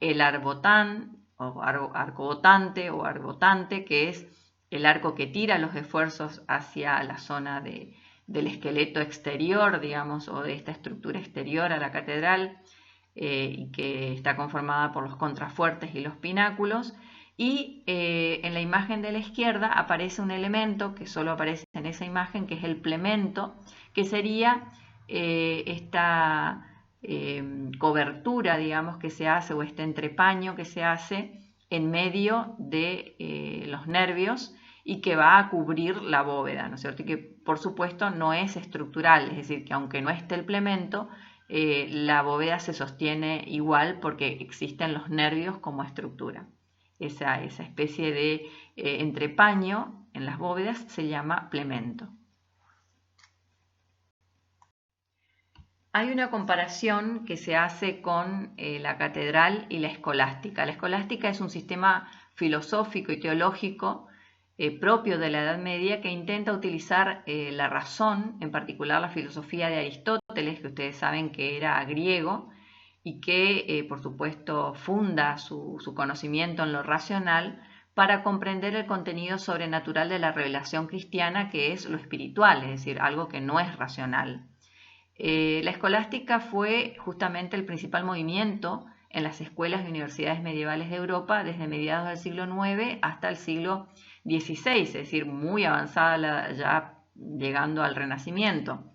el arbotán, o arcobotante o arbotante, que es el arco que tira los esfuerzos hacia la zona del esqueleto exterior, digamos, o de esta estructura exterior a la catedral, y que está conformada por los contrafuertes y los pináculos. Y en la imagen de la izquierda aparece un elemento que solo aparece en esa imagen, que es el plemento, que sería esta cobertura, digamos, que se hace, o este entrepaño que se hace en medio de los nervios y que va a cubrir la bóveda, ¿no es cierto? Y que por supuesto no es estructural, es decir, que aunque no esté el plemento, la bóveda se sostiene igual porque existen los nervios como estructura. Esa especie de entrepaño en las bóvedas se llama plemento. Hay una comparación que se hace con la catedral y la escolástica. La escolástica es un sistema filosófico y teológico propio de la Edad Media que intenta utilizar la razón, en particular la filosofía de Aristóteles, que ustedes saben que era griego, y que por supuesto funda su conocimiento en lo racional para comprender el contenido sobrenatural de la revelación cristiana, que es lo espiritual, es decir, algo que no es racional. La escolástica fue justamente el principal movimiento en las escuelas y universidades medievales de Europa desde mediados del siglo IX hasta el siglo XVI, es decir, muy avanzada ya llegando al Renacimiento.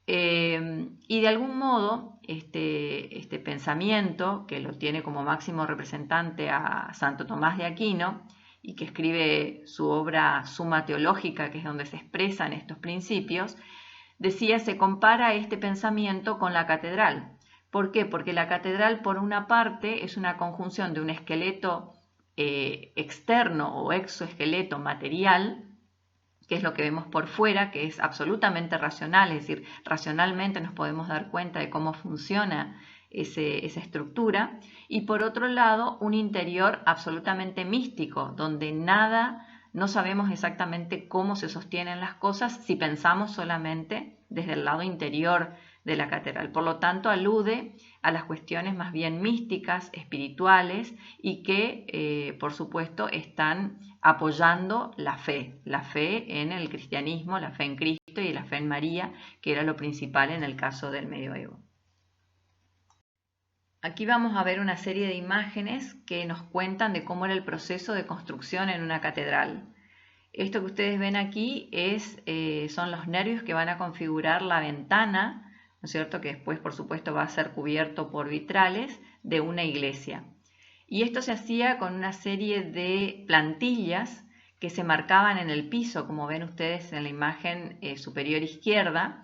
Y de algún modo este pensamiento, que lo tiene como máximo representante a Santo Tomás de Aquino, y que escribe su obra Suma Teológica, que es donde se expresan estos principios, decía, se compara este pensamiento con la catedral. ¿Por qué? Porque la catedral, por una parte, es una conjunción de un esqueleto externo o exoesqueleto material, que es lo que vemos por fuera, que es absolutamente racional, es decir, racionalmente nos podemos dar cuenta de cómo funciona esa estructura, y por otro lado, un interior absolutamente místico, donde no sabemos exactamente cómo se sostienen las cosas si pensamos solamente desde el lado interior de la catedral. Por lo tanto, alude a las cuestiones más bien místicas, espirituales, y que, por supuesto, están apoyando la fe en el cristianismo, la fe en Cristo y la fe en María, que era lo principal en el caso del medioevo. Aquí vamos a ver una serie de imágenes que nos cuentan de cómo era el proceso de construcción en una catedral. Esto que ustedes ven aquí son los nervios que van a configurar la ventana, ¿no es cierto?, que después, por supuesto, va a ser cubierto por vitrales de una iglesia. Y esto se hacía con una serie de plantillas que se marcaban en el piso, como ven ustedes en la imagen superior izquierda,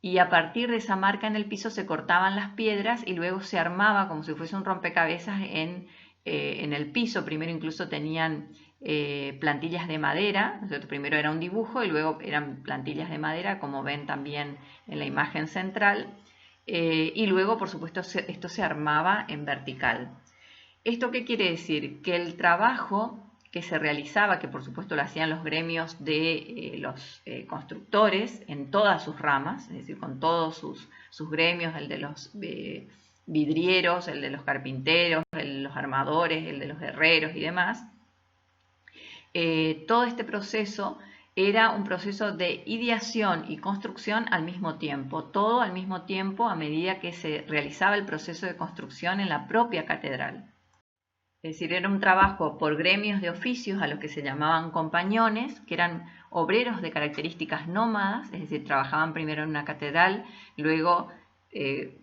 y a partir de esa marca en el piso se cortaban las piedras y luego se armaba como si fuese un rompecabezas en el piso. Primero incluso tenían plantillas de madera, ¿no es cierto? Primero era un dibujo y luego eran plantillas de madera, como ven también en la imagen central, y luego, por supuesto, esto se armaba en vertical. ¿Esto qué quiere decir? Que el trabajo que se realizaba, que por supuesto lo hacían los gremios de los constructores en todas sus ramas, es decir, con todos sus gremios, el de los vidrieros, el de los carpinteros, el de los armadores, el de los herreros y demás, todo este proceso era un proceso de ideación y construcción al mismo tiempo, todo al mismo tiempo a medida que se realizaba el proceso de construcción en la propia catedral. Es decir, era un trabajo por gremios de oficios a los que se llamaban compañones, que eran obreros de características nómadas, es decir, trabajaban primero en una catedral, luego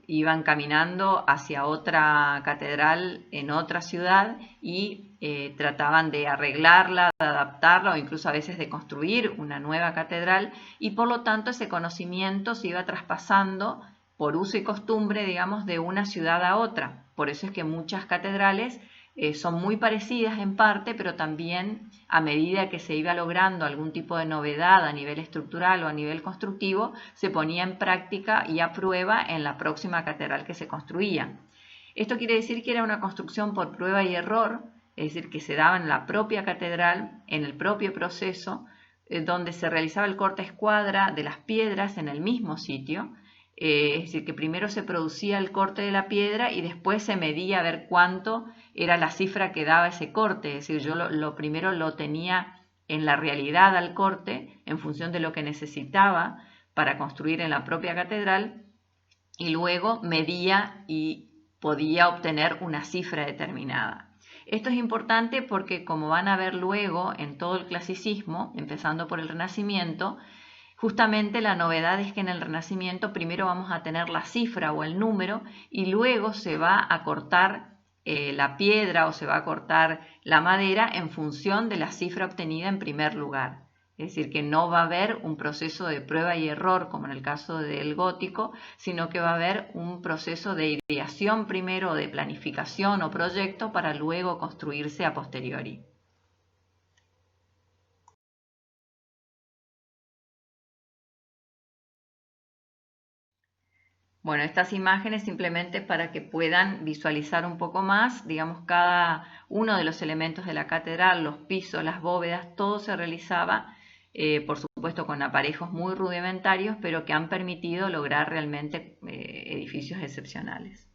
iban caminando hacia otra catedral en otra ciudad y trataban de arreglarla, de adaptarla o incluso a veces de construir una nueva catedral, y por lo tanto ese conocimiento se iba traspasando por uso y costumbre, digamos, de una ciudad a otra. Por eso es que muchas catedrales son muy parecidas en parte, pero también a medida que se iba logrando algún tipo de novedad a nivel estructural o a nivel constructivo, se ponía en práctica y a prueba en la próxima catedral que se construía. Esto quiere decir que era una construcción por prueba y error, es decir, que se daba en la propia catedral, en el propio proceso, donde se realizaba el corte a escuadra de las piedras en el mismo sitio. Es decir, que primero se producía el corte de la piedra y después se medía a ver cuánto era la cifra que daba ese corte. Es decir, yo lo primero lo tenía en la realidad al corte, en función de lo que necesitaba para construir en la propia catedral, y luego medía y podía obtener una cifra determinada. Esto es importante porque, como van a ver luego en todo el clasicismo, empezando por el Renacimiento, justamente la novedad es que en el Renacimiento primero vamos a tener la cifra o el número y luego se va a cortar la piedra o se va a cortar la madera en función de la cifra obtenida en primer lugar. Es decir, que no va a haber un proceso de prueba y error como en el caso del gótico, sino que va a haber un proceso de ideación primero, de planificación o proyecto para luego construirse a posteriori. Bueno, estas imágenes simplemente para que puedan visualizar un poco más, digamos, cada uno de los elementos de la catedral, los pisos, las bóvedas, todo se realizaba, por supuesto, con aparejos muy rudimentarios, pero que han permitido lograr realmente edificios excepcionales.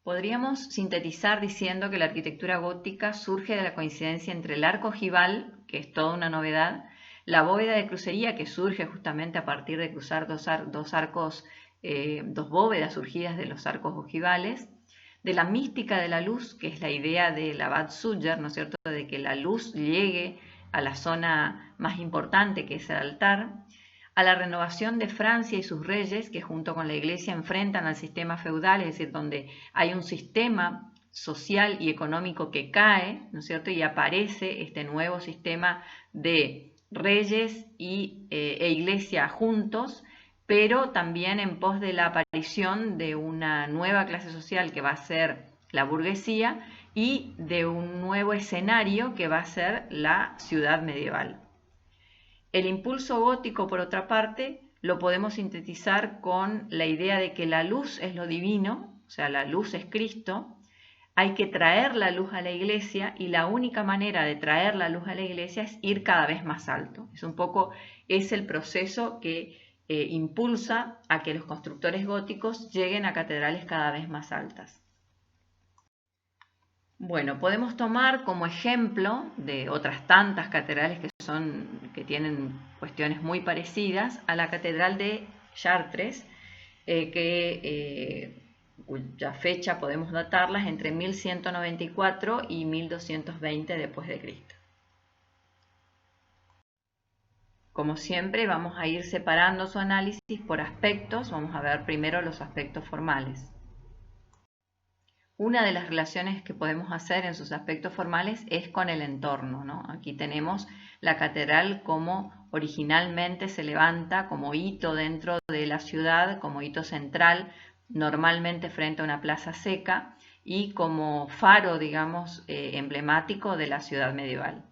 Podríamos sintetizar diciendo que la arquitectura gótica surge de la coincidencia entre el arco ojival, que es toda una novedad, la bóveda de crucería, que surge justamente a partir de cruzar dos bóvedas surgidas de los arcos ojivales, de la mística de la luz, que es la idea del Abad Suger, ¿no es cierto?, de que la luz llegue a la zona más importante, que es el altar, a la renovación de Francia y sus reyes, que junto con la Iglesia enfrentan al sistema feudal, es decir, donde hay un sistema social y económico que cae, ¿no es cierto? Y aparece este nuevo sistema de reyes e iglesia juntos, pero también en pos de la aparición de una nueva clase social que va a ser la burguesía y de un nuevo escenario que va a ser la ciudad medieval. El impulso gótico, por otra parte, lo podemos sintetizar con la idea de que la luz es lo divino, o sea, la luz es Cristo. Hay que traer la luz a la iglesia y la única manera de traer la luz a la iglesia es ir cada vez más alto. Es el proceso que impulsa a que los constructores góticos lleguen a catedrales cada vez más altas. Bueno, podemos tomar como ejemplo de otras tantas catedrales que tienen cuestiones muy parecidas a la catedral de Chartres, cuya fecha podemos datarlas entre 1194 y 1220 después de Cristo. Como siempre, vamos a ir separando su análisis por aspectos. Vamos a ver primero los aspectos formales. Una de las relaciones que podemos hacer en sus aspectos formales es con el entorno, ¿no? Aquí tenemos la catedral como originalmente se levanta como hito dentro de la ciudad, como hito central, normalmente frente a una plaza seca y como faro, digamos, emblemático de la ciudad medieval.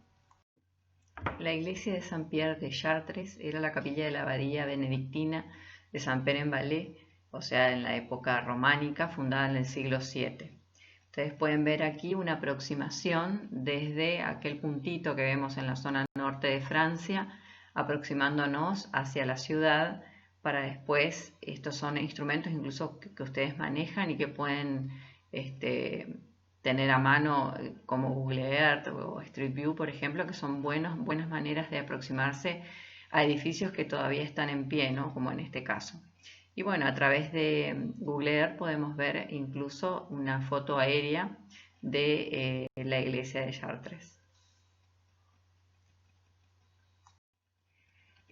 La iglesia de Saint-Pierre de Chartres era la capilla de la abadía benedictina de Saint-Père-en-Valais, o sea, en la época románica, fundada en el siglo VII. Ustedes pueden ver aquí una aproximación desde aquel puntito que vemos en la zona norte de Francia, aproximándonos hacia la ciudad para después, estos son instrumentos incluso que ustedes manejan y que pueden tener a mano como Google Earth o Street View, por ejemplo, que son buenas maneras de aproximarse a edificios que todavía están en pie, ¿no? Como en este caso. Y bueno, a través de Google Earth podemos ver incluso una foto aérea de la iglesia de Chartres.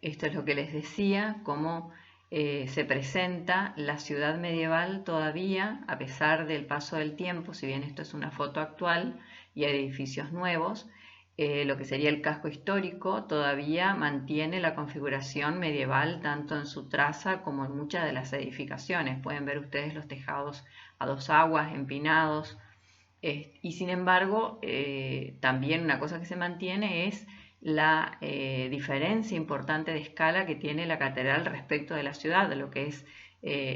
Esto es lo que les decía, cómo se presenta la ciudad medieval todavía, a pesar del paso del tiempo, si bien esto es una foto actual y hay edificios nuevos, lo que sería el casco histórico todavía mantiene la configuración medieval tanto en su traza como en muchas de las edificaciones. Pueden ver ustedes los tejados a dos aguas, empinados, y sin embargo también una cosa que se mantiene es la diferencia importante de escala que tiene la catedral respecto de la ciudad, lo que es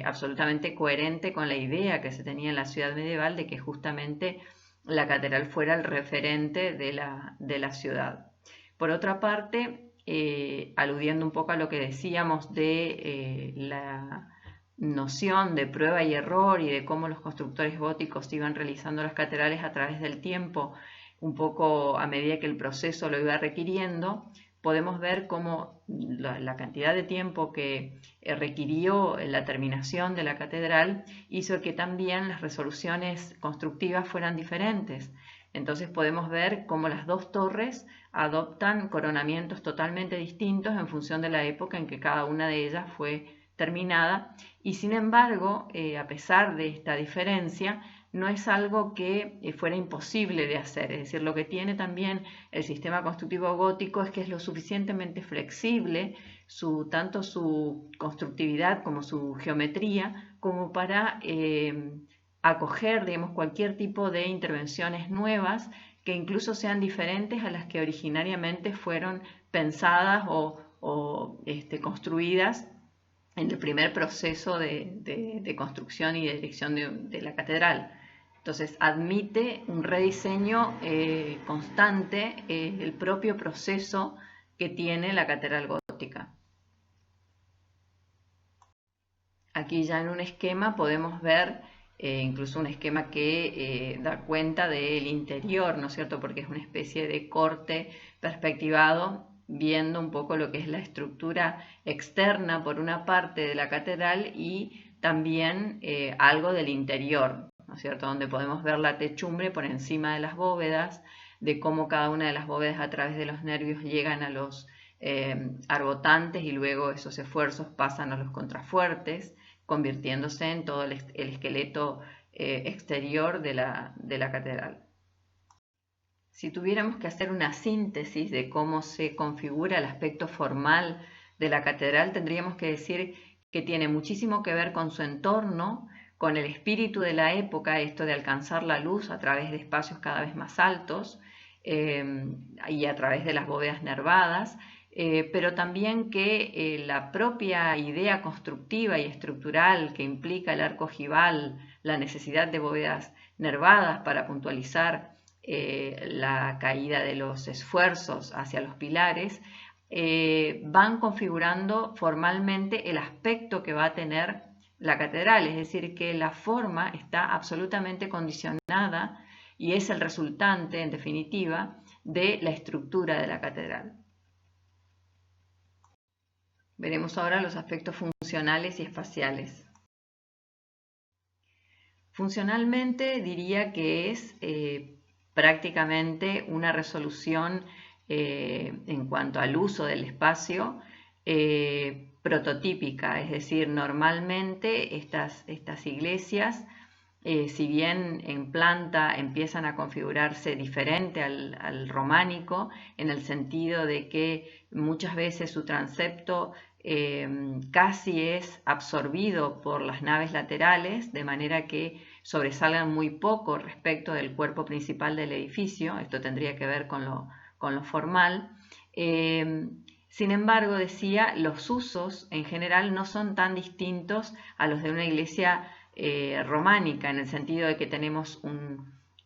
absolutamente coherente con la idea que se tenía en la ciudad medieval de que justamente la catedral fuera el referente de la ciudad. Por otra parte, aludiendo un poco a lo que decíamos de la noción de prueba y error y de cómo los constructores góticos iban realizando las catedrales a través del tiempo, un poco a medida que el proceso lo iba requiriendo, podemos ver cómo la cantidad de tiempo que requirió la terminación de la catedral hizo que también las resoluciones constructivas fueran diferentes. Entonces podemos ver cómo las dos torres adoptan coronamientos totalmente distintos en función de la época en que cada una de ellas fue terminada y sin embargo, a pesar de esta diferencia, no es algo que fuera imposible de hacer, es decir, lo que tiene también el sistema constructivo gótico es que es lo suficientemente flexible, tanto su constructividad como su geometría, como para acoger, digamos, cualquier tipo de intervenciones nuevas que incluso sean diferentes a las que originariamente fueron pensadas o construidas en el primer proceso de construcción y de dirección de la catedral. Entonces admite un rediseño constante, el propio proceso que tiene la catedral gótica. Aquí ya en un esquema podemos ver incluso un esquema que da cuenta del interior, ¿no es cierto? Porque es una especie de corte perspectivado viendo un poco lo que es la estructura externa por una parte de la catedral y también algo del interior, ¿no es cierto? Donde podemos ver la techumbre por encima de las bóvedas, de cómo cada una de las bóvedas a través de los nervios llegan a los arbotantes y luego esos esfuerzos pasan a los contrafuertes, convirtiéndose en todo el esqueleto exterior de la catedral. Si tuviéramos que hacer una síntesis de cómo se configura el aspecto formal de la catedral, tendríamos que decir que tiene muchísimo que ver con su entorno, con el espíritu de la época, esto de alcanzar la luz a través de espacios cada vez más altos y a través de las bóvedas nervadas, pero también que la propia idea constructiva y estructural que implica el arco ojival, la necesidad de bóvedas nervadas para puntualizar la caída de los esfuerzos hacia los pilares, van configurando formalmente el aspecto que va a tener la catedral, es decir, que la forma está absolutamente condicionada y es el resultante, en definitiva, de la estructura de la catedral. Veremos ahora los aspectos funcionales y espaciales. Funcionalmente diría que es prácticamente una resolución en cuanto al uso del espacio prototípica, es decir, normalmente estas iglesias, si bien en planta empiezan a configurarse diferente al románico, en el sentido de que muchas veces su transepto casi es absorbido por las naves laterales, de manera que sobresalgan muy poco respecto del cuerpo principal del edificio. Esto tendría que ver con lo formal. Sin embargo, decía, los usos en general no son tan distintos a los de una iglesia románica, en el sentido de que tenemos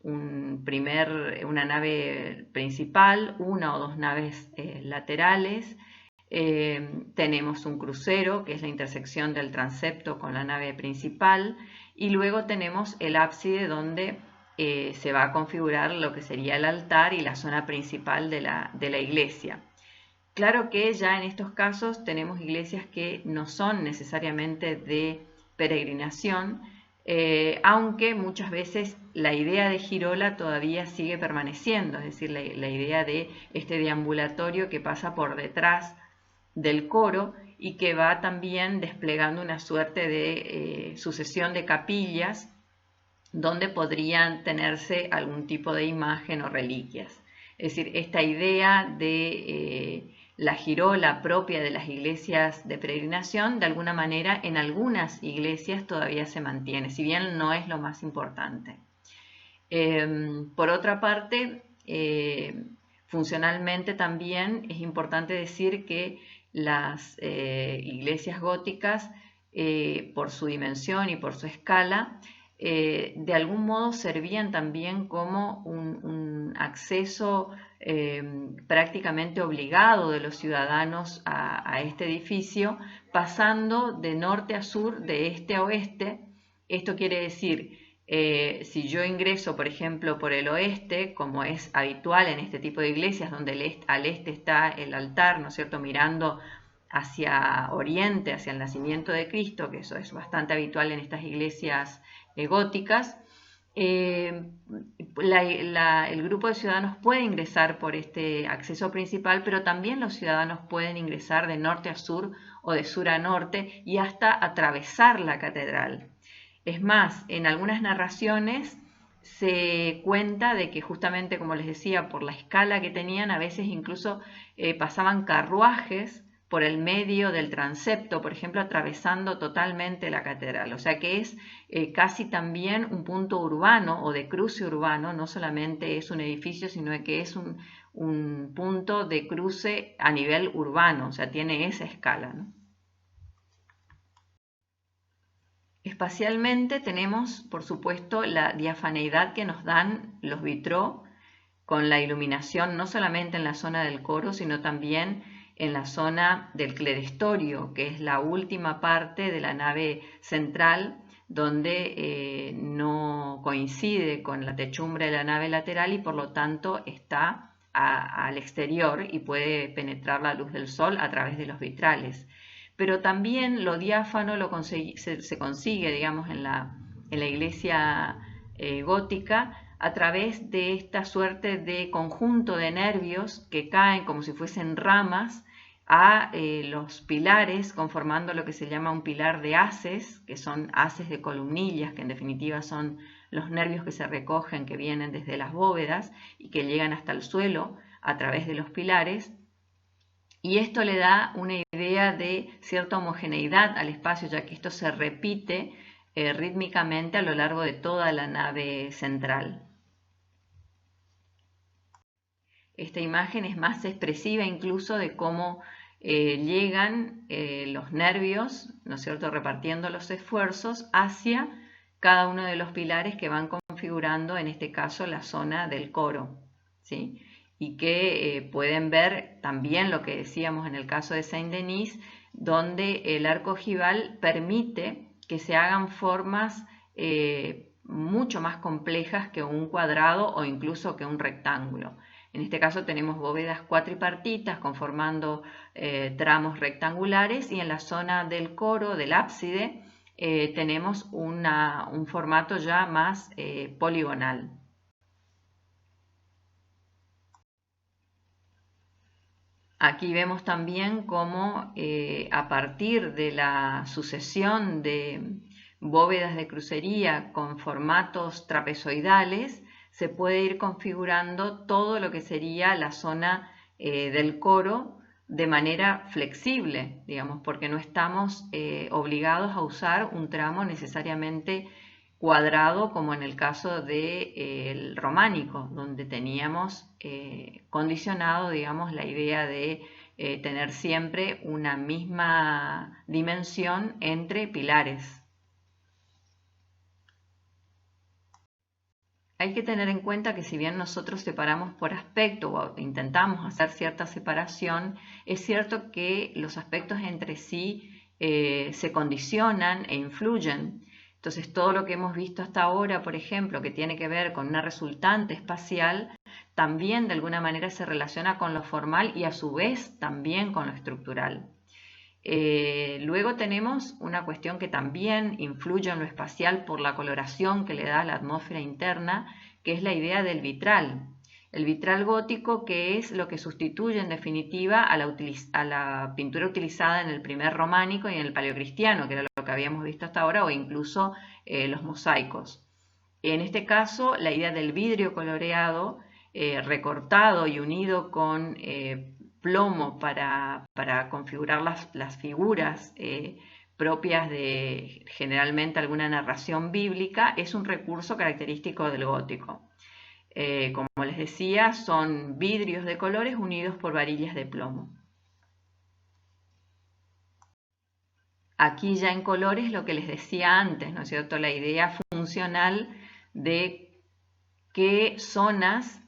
una nave principal, una o dos naves laterales, tenemos un crucero, que es la intersección del transepto con la nave principal, y luego tenemos el ábside donde se va a configurar lo que sería el altar y la zona principal de la iglesia. Claro que ya en estos casos tenemos iglesias que no son necesariamente de peregrinación, aunque muchas veces la idea de girola todavía sigue permaneciendo, es decir, la idea de este deambulatorio que pasa por detrás del coro y que va también desplegando una suerte de sucesión de capillas donde podrían tenerse algún tipo de imagen o reliquias. Es decir, esta idea de la girola propia de las iglesias de peregrinación, de alguna manera en algunas iglesias todavía se mantiene, si bien no es lo más importante. Por otra parte, funcionalmente también es importante decir que las iglesias góticas, por su dimensión y por su escala, de algún modo servían también como un acceso prácticamente obligado de los ciudadanos a este edificio, pasando de norte a sur, de este a oeste. Esto quiere decir, si yo ingreso, por ejemplo, por el oeste, como es habitual en este tipo de iglesias, donde al este está el altar, ¿no es cierto?, mirando hacia oriente, hacia el nacimiento de Cristo, que eso es bastante habitual en estas iglesias góticas, el grupo de ciudadanos puede ingresar por este acceso principal, pero también los ciudadanos pueden ingresar de norte a sur o de sur a norte y hasta atravesar la catedral. Es más, en algunas narraciones se cuenta de que justamente, como les decía, por la escala que tenían, a veces incluso pasaban carruajes por el medio del transepto, por ejemplo, atravesando totalmente la catedral. O sea que es casi también un punto urbano o de cruce urbano, no solamente es un edificio, sino que es un punto de cruce a nivel urbano, o sea, tiene esa escala, ¿no? Espacialmente tenemos, por supuesto, la diafaneidad que nos dan los vitraux con la iluminación no solamente en la zona del coro, sino también en la zona del clerestorio, que es la última parte de la nave central, donde no coincide con la techumbre de la nave lateral y por lo tanto está al exterior y puede penetrar la luz del sol a través de los vitrales. Pero también lo diáfano se consigue, digamos, en la iglesia gótica a través de esta suerte de conjunto de nervios que caen como si fuesen ramas a los pilares, conformando lo que se llama un pilar de haces, que son haces de columnillas, que en definitiva son los nervios que se recogen, que vienen desde las bóvedas y que llegan hasta el suelo a través de los pilares. Y esto le da una idea de cierta homogeneidad al espacio, ya que esto se repite rítmicamente a lo largo de toda la nave central. Esta imagen es más expresiva incluso de cómo llegan los nervios, ¿no es cierto?, repartiendo los esfuerzos hacia cada uno de los pilares que van configurando, en este caso, la zona del coro, ¿sí? Y que pueden ver también lo que decíamos en el caso de Saint-Denis, donde el arco ojival permite que se hagan formas mucho más complejas que un cuadrado o incluso que un rectángulo. En este caso tenemos bóvedas cuatripartitas conformando tramos rectangulares, y en la zona del coro, del ábside, tenemos un formato ya más poligonal. Aquí vemos también cómo a partir de la sucesión de bóvedas de crucería con formatos trapezoidales se puede ir configurando todo lo que sería la zona del coro de manera flexible, digamos, porque no estamos obligados a usar un tramo necesariamente cuadrado como en el caso del románico, donde teníamos condicionado, digamos, la idea de tener siempre una misma dimensión entre pilares. Hay que tener en cuenta que si bien nosotros separamos por aspecto o intentamos hacer cierta separación, es cierto que los aspectos entre sí se condicionan e influyen. Entonces todo lo que hemos visto hasta ahora, por ejemplo, que tiene que ver con una resultante espacial, también de alguna manera se relaciona con lo formal y a su vez también con lo estructural. Luego tenemos una cuestión que también influye en lo espacial por la coloración que le da a la atmósfera interna, que es la idea del vitral. El vitral gótico, que es lo que sustituye en definitiva a la pintura utilizada en el primer románico y en el paleocristiano, que era lo que habíamos visto hasta ahora, o incluso los mosaicos. En este caso, la idea del vidrio coloreado, recortado y unido con plomo para configurar las figuras propias de generalmente alguna narración bíblica, es un recurso característico del gótico. Como les decía, son vidrios de colores unidos por varillas de plomo. Aquí ya en colores lo que les decía antes, ¿no es cierto?, la idea funcional de qué zonas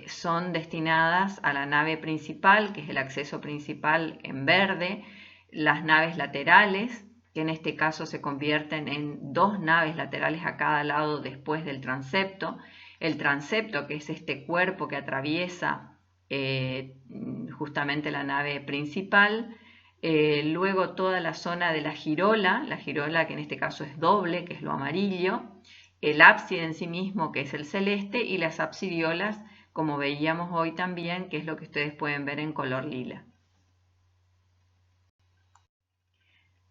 son destinadas a la nave principal, que es el acceso principal en verde, las naves laterales, que en este caso se convierten en dos naves laterales a cada lado después del transepto, el transepto, que es este cuerpo que atraviesa justamente la nave principal, luego toda la zona de la girola que en este caso es doble, que es lo amarillo, el ábside en sí mismo, que es el celeste, y las absidiolas, como veíamos hoy también, que es lo que ustedes pueden ver en color lila.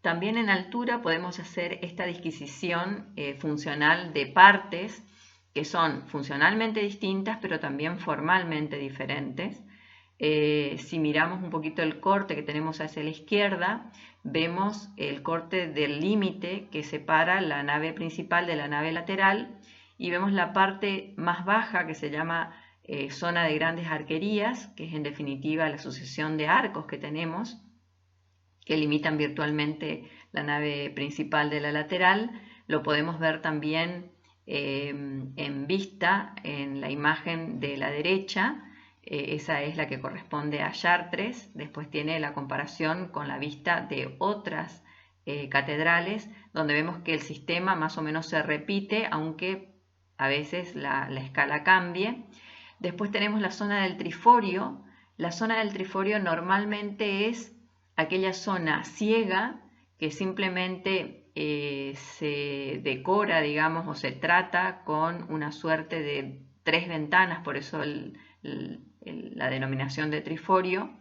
También en altura podemos hacer esta disquisición funcional de partes, que son funcionalmente distintas, pero también formalmente diferentes. Si miramos un poquito el corte que tenemos hacia la izquierda, vemos el corte del límite que separa la nave principal de la nave lateral, y vemos la parte más baja que se llama zona de grandes arquerías, que es en definitiva la sucesión de arcos que tenemos, que limitan virtualmente la nave principal de la lateral. Lo podemos ver también en vista en la imagen de la derecha. Esa es la que corresponde a Chartres. Después tiene la comparación con la vista de otras catedrales, donde vemos que el sistema más o menos se repite, aunque a veces la escala cambie. Después tenemos la zona del triforio. La zona del triforio normalmente es aquella zona ciega que simplemente se decora, digamos, o se trata con una suerte de 3 ventanas, por eso la denominación de triforio.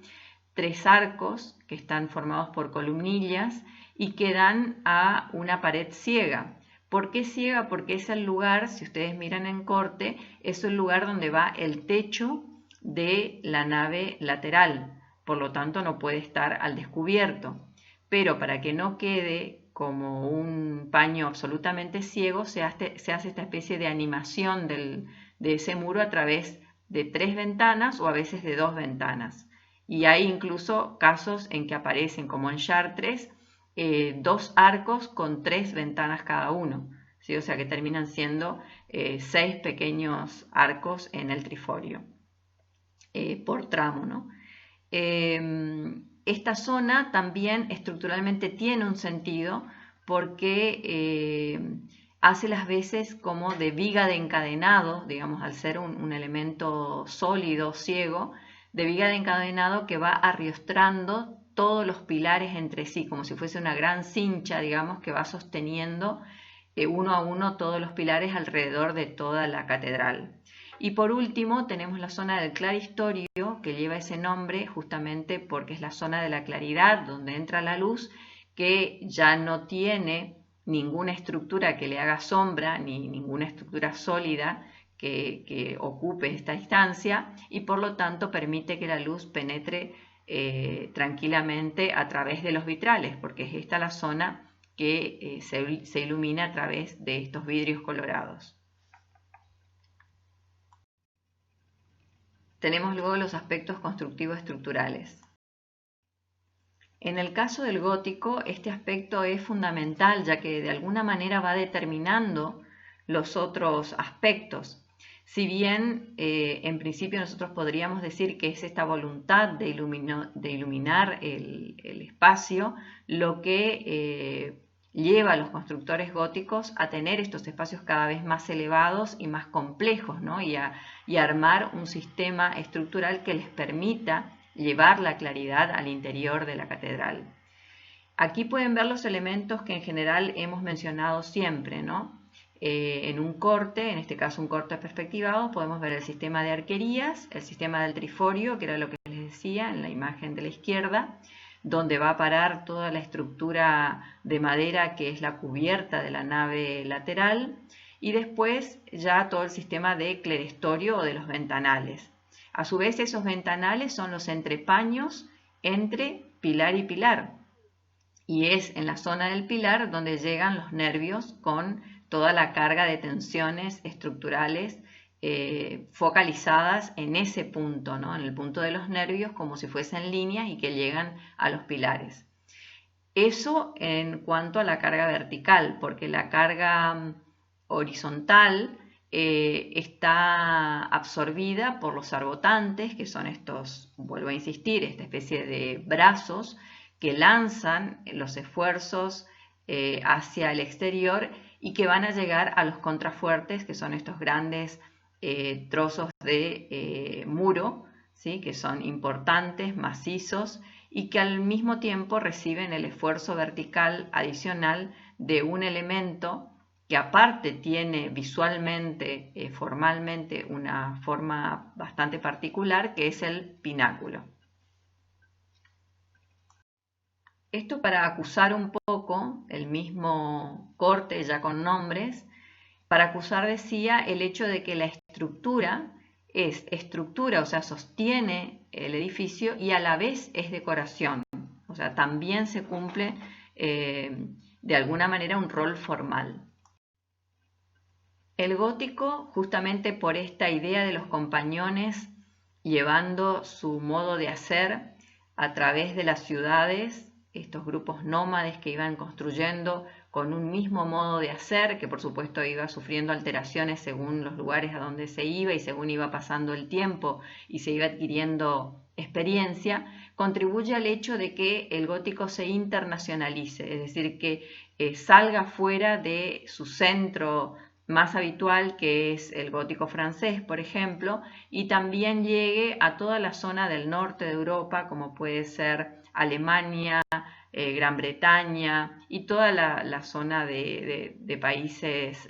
3 arcos que están formados por columnillas y que dan a una pared ciega. ¿Por qué ciega? Porque es el lugar, si ustedes miran en corte, es el lugar donde va el techo de la nave lateral, por lo tanto no puede estar al descubierto. Pero para que no quede como un paño absolutamente ciego, se hace esta especie de animación de ese muro a través de 3 ventanas o a veces de 2 ventanas. Y hay incluso casos en que aparecen, como en Chartres, 2 arcos con 3 ventanas cada uno, ¿sí? O sea que terminan siendo 6 pequeños arcos en el triforio por tramo, ¿no? Esta zona también estructuralmente tiene un sentido porque hace las veces como de viga de encadenado, digamos, al ser un elemento sólido, ciego, de viga de encadenado que va arriostrando todos los pilares entre sí, como si fuese una gran cincha, digamos, que va sosteniendo uno a uno todos los pilares alrededor de toda la catedral. Y por último tenemos la zona del claristorio, que lleva ese nombre justamente porque es la zona de la claridad, donde entra la luz, que ya no tiene ninguna estructura que le haga sombra, ni ninguna estructura sólida que ocupe esta distancia, y por lo tanto permite que la luz penetre tranquilamente a través de los vitrales, porque es esta la zona que se ilumina a través de estos vidrios colorados. Tenemos luego los aspectos constructivos estructurales. En el caso del gótico, este aspecto es fundamental, ya que de alguna manera va determinando los otros aspectos. Si bien en principio nosotros podríamos decir que es esta voluntad de iluminar el espacio lo que lleva a los constructores góticos a tener estos espacios cada vez más elevados y más complejos, ¿no? y armar un sistema estructural que les permita llevar la claridad al interior de la catedral. Aquí pueden ver los elementos que en general hemos mencionado siempre, ¿no? En un corte, en este caso un corte perspectivado, podemos ver el sistema de arquerías, el sistema del triforio, que era lo que les decía en la imagen de la izquierda, donde va a parar toda la estructura de madera que es la cubierta de la nave lateral, y después ya todo el sistema de clerestorio o de los ventanales. A su vez, esos ventanales son los entrepaños entre pilar y pilar, y es en la zona del pilar donde llegan los nervios con toda la carga de tensiones estructurales focalizadas en ese punto, ¿no? En el punto de los nervios, como si fuesen líneas y que llegan a los pilares. Eso en cuanto a la carga vertical, porque la carga horizontal está absorbida por los arbotantes, que son estos, vuelvo a insistir, esta especie de brazos que lanzan los esfuerzos hacia el exterior y que van a llegar a los contrafuertes, que son estos grandes trozos de muro, ¿sí? Que son importantes, macizos, y que al mismo tiempo reciben el esfuerzo vertical adicional de un elemento que aparte tiene visualmente, formalmente, una forma bastante particular, que es el pináculo. Esto para acusar un poco el mismo corte ya con nombres, para acusar, decía, el hecho de que la estructura es estructura, o sea, sostiene el edificio y a la vez es decoración, o sea, también se cumple de alguna manera un rol formal. El gótico, justamente por esta idea de los compañones llevando su modo de hacer a través de las ciudades, estos grupos nómades que iban construyendo con un mismo modo de hacer, que por supuesto iba sufriendo alteraciones según los lugares a donde se iba y según iba pasando el tiempo y se iba adquiriendo experiencia, contribuye al hecho de que el gótico se internacionalice, es decir, que salga fuera de su centro más habitual, que es el gótico francés, por ejemplo, y también llegue a toda la zona del norte de Europa, como puede ser Alemania, Gran Bretaña y toda la zona de países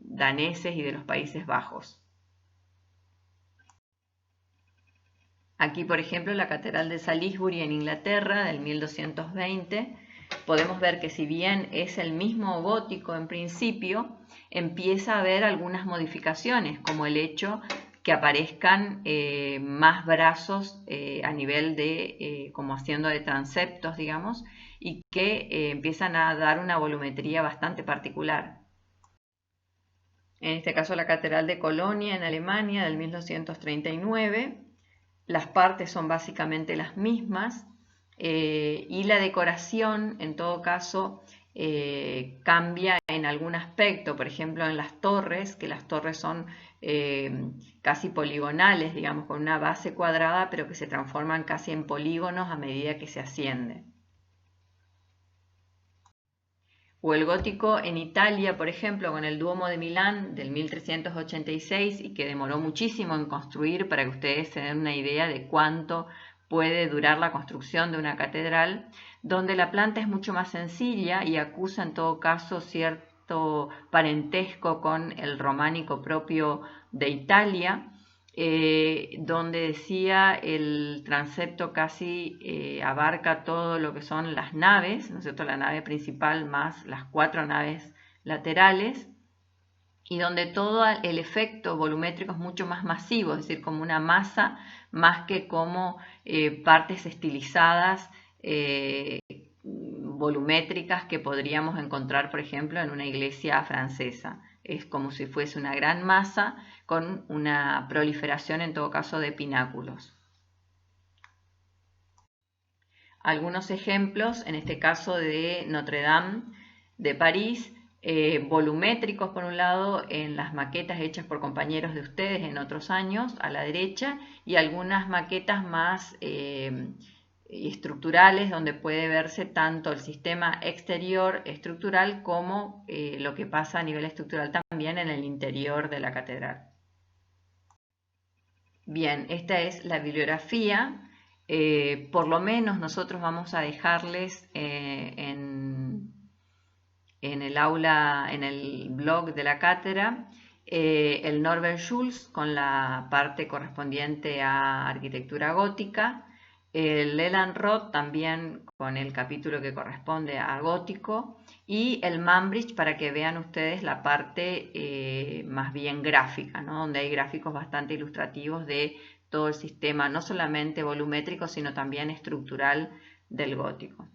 daneses y de los Países Bajos. Aquí, por ejemplo, la Catedral de Salisbury en Inglaterra del 1220, podemos ver que si bien es el mismo gótico en principio, empieza a haber algunas modificaciones, como el hecho que aparezcan más brazos a nivel de, como haciendo de transeptos, digamos, y que empiezan a dar una volumetría bastante particular. En este caso la Catedral de Colonia en Alemania del 1239, las partes son básicamente las mismas y la decoración en todo caso cambia en algún aspecto, por ejemplo en las torres, que las torres son casi poligonales, digamos, con una base cuadrada, pero que se transforman casi en polígonos a medida que se asciende. O el gótico en Italia, por ejemplo, con el Duomo de Milán del 1386 y que demoró muchísimo en construir para que ustedes se den una idea de cuánto puede durar la construcción de una catedral, donde la planta es mucho más sencilla y acusa en todo caso cierto parentesco con el románico propio de Italia, donde decía el transepto casi abarca todo lo que son las naves, ¿no es cierto? La nave principal más las 4 naves laterales, y donde todo el efecto volumétrico es mucho más masivo, es decir, como una masa más que como partes estilizadas volumétricas que podríamos encontrar, por ejemplo, en una iglesia francesa. Es como si fuese una gran masa con una proliferación, en todo caso, de pináculos. Algunos ejemplos, en este caso de Notre Dame de París, volumétricos por un lado en las maquetas hechas por compañeros de ustedes en otros años a la derecha, y algunas maquetas más estructurales donde puede verse tanto el sistema exterior estructural como lo que pasa a nivel estructural también en el interior de la catedral. Bien, esta es la bibliografía. Por lo menos nosotros vamos a dejarles en el aula, en el blog de la cátedra, el Norbert Schulz con la parte correspondiente a arquitectura gótica, el Leland Roth también con el capítulo que corresponde a gótico, y el Mambridge para que vean ustedes la parte más bien gráfica, ¿no? Donde hay gráficos bastante ilustrativos de todo el sistema, no solamente volumétrico, sino también estructural del gótico.